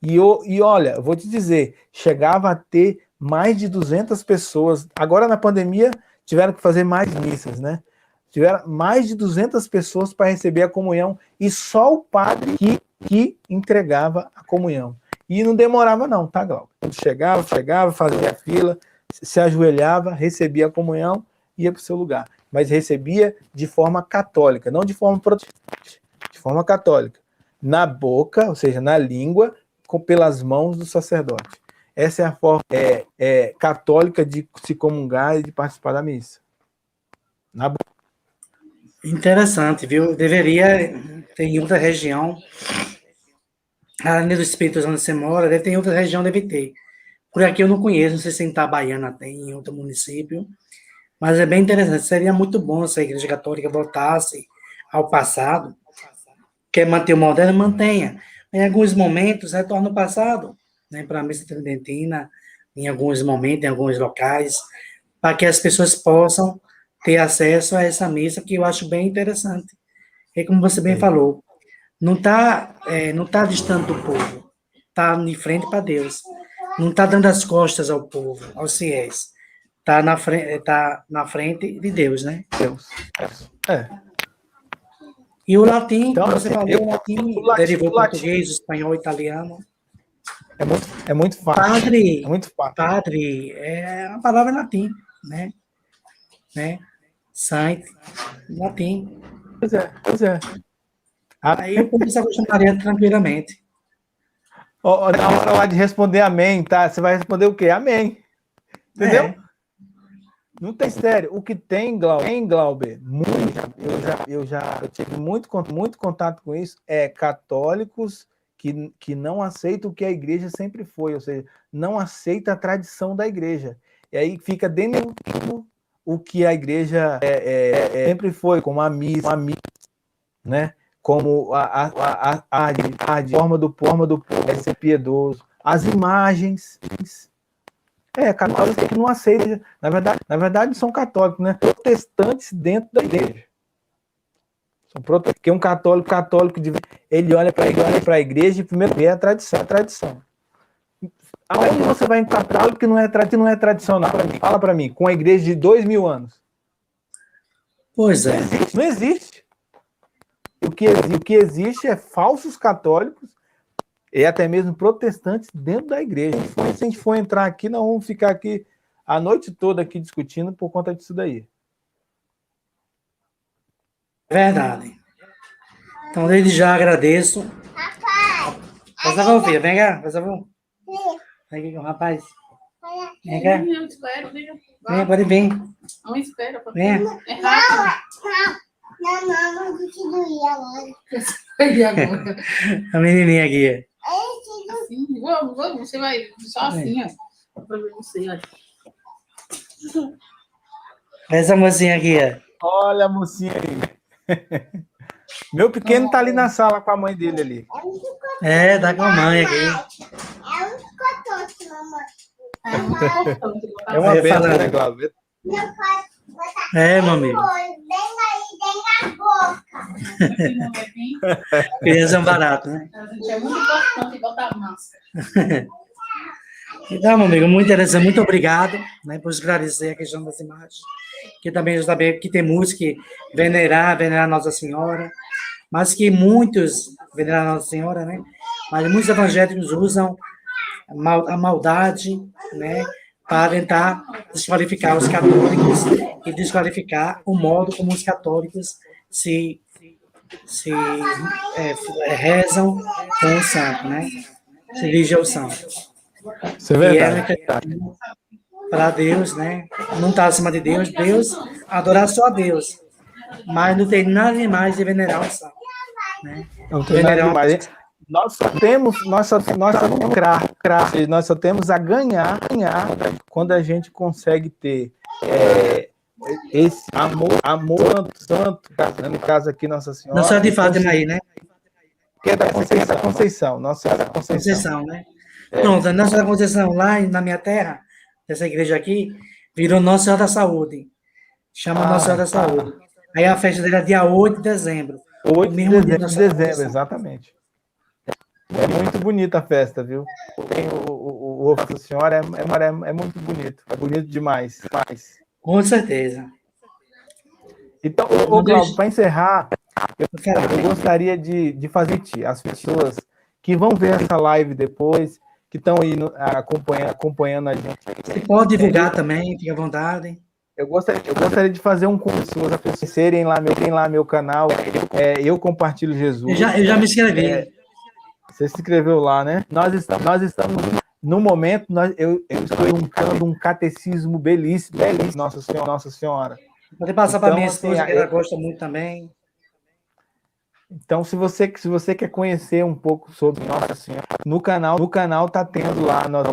E olha, vou te dizer, chegava a ter mais de 200 pessoas. Agora, na pandemia, tiveram que fazer mais missas, né? Tiveram mais de 200 pessoas para receber a comunhão e só o padre que entregava a comunhão. E não demorava não, tá, Glauco? Chegava, fazia a fila, se ajoelhava, recebia a comunhão, ia para o seu lugar. Mas recebia de forma católica, não de forma protestante, de forma católica. Na boca, ou seja, na língua, pelas mãos do sacerdote. Essa é a forma católica de se comungar e de participar da missa. Na boca. Interessante, viu? Deveria ter em outra região, além do Espírito Santo onde você mora, deve ter em outra região, deve ter. Por aqui eu não conheço, não sei se em Itabaiana tem, em outro município, mas é bem interessante. Seria muito bom se a Igreja Católica voltasse ao passado. Quer manter o moderno? Mantenha. Em alguns momentos, retorna ao passado, né, para a missa tridentina, em alguns momentos, em alguns locais, para que as pessoas possam ter acesso a essa missa, que eu acho bem interessante. E como você bem falou, não tá distante do povo, está de frente para Deus. Não está dando as costas ao povo, aos fiéis. Está na frente de Deus, né? Deus. E o latim, então, como você falou, o latim derivou português, espanhol, italiano. É muito fácil. Padre, é muito fácil. Padre, é uma palavra em latim, né? Saint, latim. Pois é. Aí o povo se acostumaria tranquilamente. Na hora lá de responder amém, tá? Você vai responder o quê? Amém. Entendeu? Não tem mistério. O que tem, Glauber, eu tive muito contato com isso, católicos que não aceitam o que a igreja sempre foi, ou seja, não aceita a tradição da igreja. E aí fica dentro o que a igreja sempre foi, como a missa, né? Como a forma do povo é ser piedoso, as imagens. Católicos que não aceitam. Na verdade, são católicos, né? Protestantes dentro da igreja. Porque um católico, ele olha para a igreja e primeiro vê a tradição. Aonde você vai encontrar algo que não é tradicional? Fala para mim, com a igreja de 2000 anos. Pois é. Não existe. O que existe é falsos católicos e até mesmo protestantes dentro da igreja. Se a gente for entrar aqui, nós vamos ficar aqui a noite toda aqui discutindo por conta disso daí. Verdade. Então, desde já agradeço. Faz favor, filha. Vem cá, faz favor. Vem aqui com o rapaz. Vem cá. Vem, pode vir. Não espera. Vem. É rápido. Não, vou te doer agora. A menininha aqui. Assim, vamos, você vai só assim, ó. Pra ver você, olha. Essa mocinha aqui, ó. Olha a mocinha aí. Meu pequeno tá ali na sala com a mãe dele ali. Tá com a mãe aqui. É um cotote, mamãe. É muito importante. É uma benção, né, Glauber? Meu pai botar meu amigo. bem na boca. Criança é um barato, né? É muito importante botar massa. Então, meu amigo, muito interessante. Muito obrigado, né, por esclarecer a questão das imagens. Que também eu sabia que tem música que venerar Nossa Senhora, mas que muitos veneram Nossa Senhora, né? Mas muitos evangélicos usam a maldade, né, para tentar desqualificar os católicos e desqualificar o modo como os católicos se rezam com o santo, né? Se dirigem ao santo. Isso é E é verdade. para Deus, né? Não está acima de Deus, adorar só a Deus. Mas não tem nada demais de venerar o santo. Né? Não tem nada demais. Nós só temos nós só temos a ganhar quando a gente consegue ter esse amor santo, no caso aqui Nossa Senhora. Nossa Senhora de Fátima aí, né? Que é da Conceição, Nossa Senhora da Conceição, né? Pronto, a Nossa Senhora da Conceição, lá na minha terra, dessa igreja aqui, virou Nossa Senhora da Saúde. Chama Nossa Senhora da Saúde. Aí a festa dele é dia 8 de dezembro. 8 de dezembro, exatamente. É muito bonita a festa, viu? O Nossa Senhora é muito bonito. É bonito demais. Com certeza. Então, Cláudio, para encerrar, eu gostaria de fazer as pessoas que vão ver essa live depois, que estão aí acompanhando a gente. Você pode divulgar também, fique à vontade. Eu gostaria de fazer um curso, se vocês conhecerem lá meu canal, Eu Compartilho Jesus. Eu já me inscrevi. Você se inscreveu lá, né? Nós estamos no momento, eu estou educando um catecismo belíssimo, Nossa Senhora. Pode passar para minha esposa, que ela gosta muito também. Então, se você quer conhecer um pouco sobre Nossa Senhora, no canal tá tendo lá, nós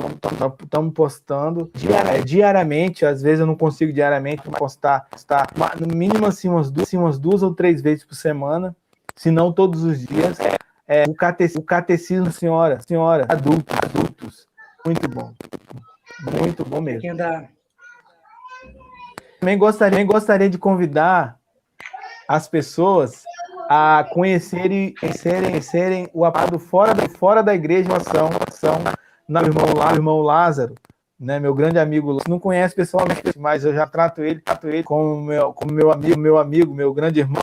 estamos postando diariamente, às vezes eu não consigo diariamente postar, no mínimo assim umas 2 ou 3 vezes por semana, se não todos os dias, o catecismo Senhora, adultos, muito bom mesmo. Também gostaria de convidar as pessoas a conhecerem o apado fora da igreja, ação no irmão Lázaro, né, meu grande amigo. Não conhece pessoalmente, mas eu já trato ele como meu amigo, meu grande irmão.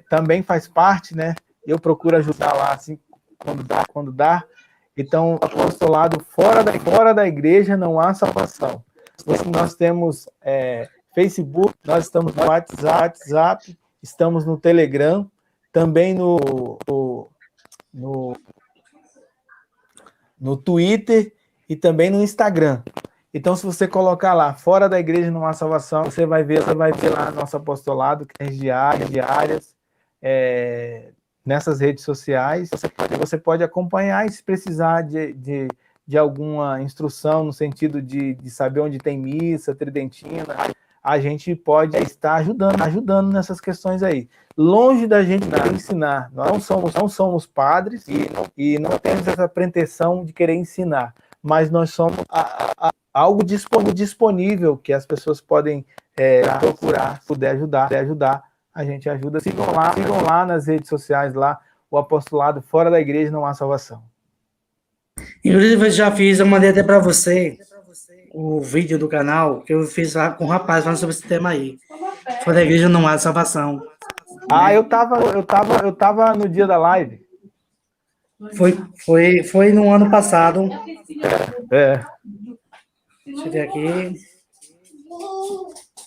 Também faz parte, né? Eu procuro ajudar lá assim quando dá. Então, apostolado fora da igreja não há salvação. Nós temos Facebook, nós estamos no WhatsApp, estamos no Telegram, também no Twitter e também no Instagram. Então, se você colocar lá, fora da igreja não há salvação, você vai ver lá nosso apostolado, que é diárias, nessas redes sociais. Você pode acompanhar e se precisar de alguma instrução no sentido de saber onde tem missa, tridentina, a gente pode estar ajudando nessas questões aí. Longe da gente ensinar, nós não somos padres e não temos essa pretensão de querer ensinar, mas nós somos algo disponível que as pessoas podem procurar, se puder ajudar, a gente ajuda. Sigam lá nas redes sociais, lá, o apostolado fora da igreja não há salvação. Inclusive, eu mandei até para você o vídeo do canal que eu fiz lá com o rapaz falando sobre esse tema aí. Fora da igreja não há salvação. Eu tava no dia da live. Foi no ano passado. Deixa eu ver aqui.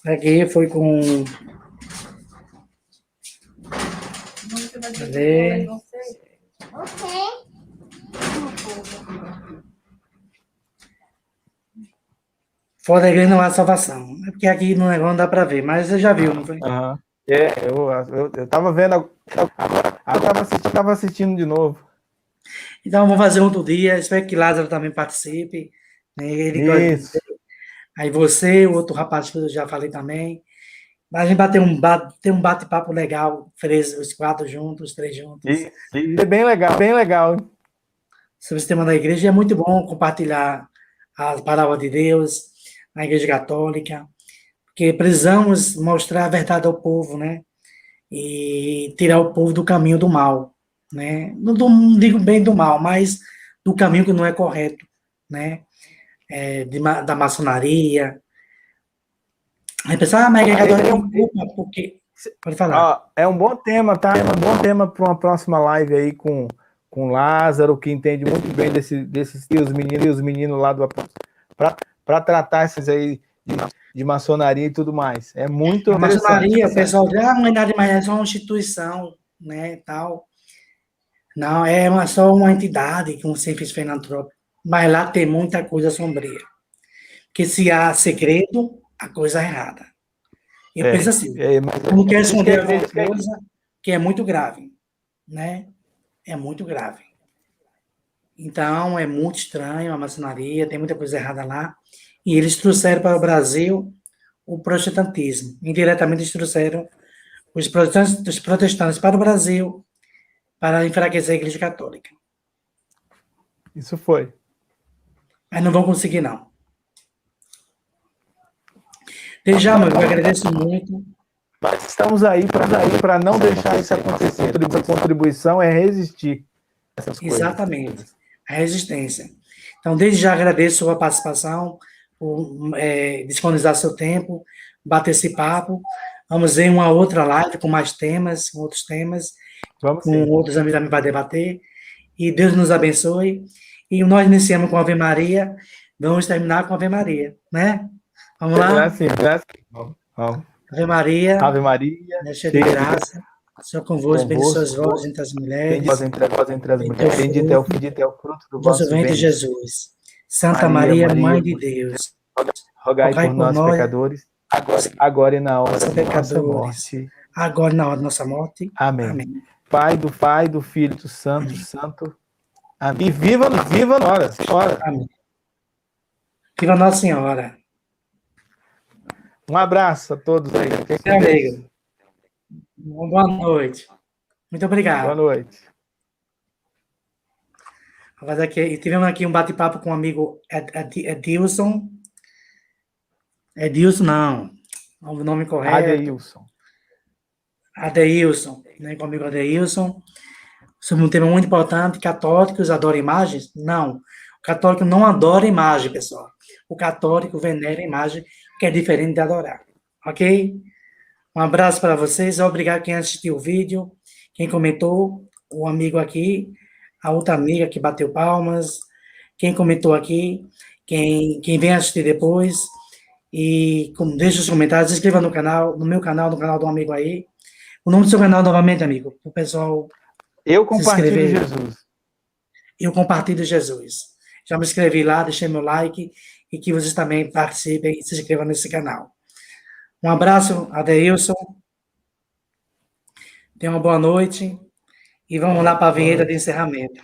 Aqui foi com... Cadê? Fora da igreja não há salvação. É porque aqui no negócio não dá para ver, mas você já viu, não foi? Uhum. Eu estava vendo, agora eu estava assistindo de novo. Então, vamos fazer outro dia. Espero que Lázaro também participe. Né? Isso. Aí você, o outro rapaz que eu já falei também. A gente vai ter um bate-papo legal, os 4 juntos, os 3 juntos. É bem legal. Sobre o sistema da igreja. É muito bom compartilhar a palavra de Deus na igreja católica, porque precisamos mostrar a verdade ao povo, né? E tirar o povo do caminho do mal, né? Não digo bem do mal, mas do caminho que não é correto, né? Da maçonaria. Aí pessoal, mas a igreja católica não culpa, porque... Pode falar. É um bom tema, tá? É um bom tema para uma próxima live aí com Lázaro, que entende muito bem desses os meninos lá do para tratar esses aí de maçonaria e tudo mais. É muito A maçonaria, o interessante. pessoal diz, não é nada mais, é só uma instituição, né, tal. Não, só uma entidade com fins filantrópicos. Mas lá tem muita coisa sombria. Porque se há segredo, a coisa é errada. Eu penso assim, Mas eu não quero isso esconder quer alguma dizer coisa que é muito grave, né? É muito grave. Então, é muito estranho a maçonaria, tem muita coisa errada lá. E eles trouxeram para o Brasil o protestantismo. Indiretamente, eles trouxeram os protestantes para o Brasil para enfraquecer a Igreja Católica. isso foi. Mas não vão conseguir, não. Desde já, meu amigo, eu agradeço muito. Mas estamos aí para não deixar isso acontecer. A contribuição é resistir a essas coisas. Exatamente. A resistência. Então, desde já agradeço a sua participação, por disponibilizar seu tempo, bater esse papo. Vamos ver uma outra live com mais temas, com outros temas, Vamos com sim. outros amigos também para debater. E Deus nos abençoe. E nós iniciamos com a Ave Maria, vamos terminar com a Ave Maria, né? Vamos lá? Assim. Vamos. Ave Maria, Ave Maria, cheia de graça, Senhor convosco, bendita sois convosco, vós entre as mulheres, bendita vós entre as mulheres, bendito é o fruto do vosso vosso ventre, ventre. Jesus. Santa Maria, Mãe de Deus, Rogai por nós, nós, pecadores, agora e na hora nossa da nossa pecadores, morte. agora e na hora da nossa morte. Amém. Amém. Pai, do Filho, do Santo. Amém. E viva Nossa Senhora. Amém. Viva Nossa Senhora. Um abraço a todos aí. Meu amigo. Uma boa noite. Muito obrigado. Boa noite. E tivemos aqui um bate-papo com o amigo Edilson. Edilson, não. O nome correto. Adeilson, né? Com o amigo Adeilson. Sobre um tema muito importante. Católicos adoram imagens? Não. O católico não adora imagem, pessoal. O católico venera a imagem, que é diferente de adorar. Ok? Um abraço para vocês. Obrigado quem assistiu o vídeo, quem comentou, o amigo aqui, a outra amiga que bateu palmas, quem comentou aqui, quem vem assistir depois. E deixa os comentários, se inscreva no canal, no meu canal, no canal do amigo aí. O nome do seu canal novamente, amigo, para o pessoal. Eu compartilho Jesus. Eu compartilho Jesus. Já me inscrevi lá, deixei meu like e que vocês também participem e se inscrevam nesse canal. Um abraço, Adeilson. Tenha uma boa noite. E vamos lá para a vinheta de encerramento.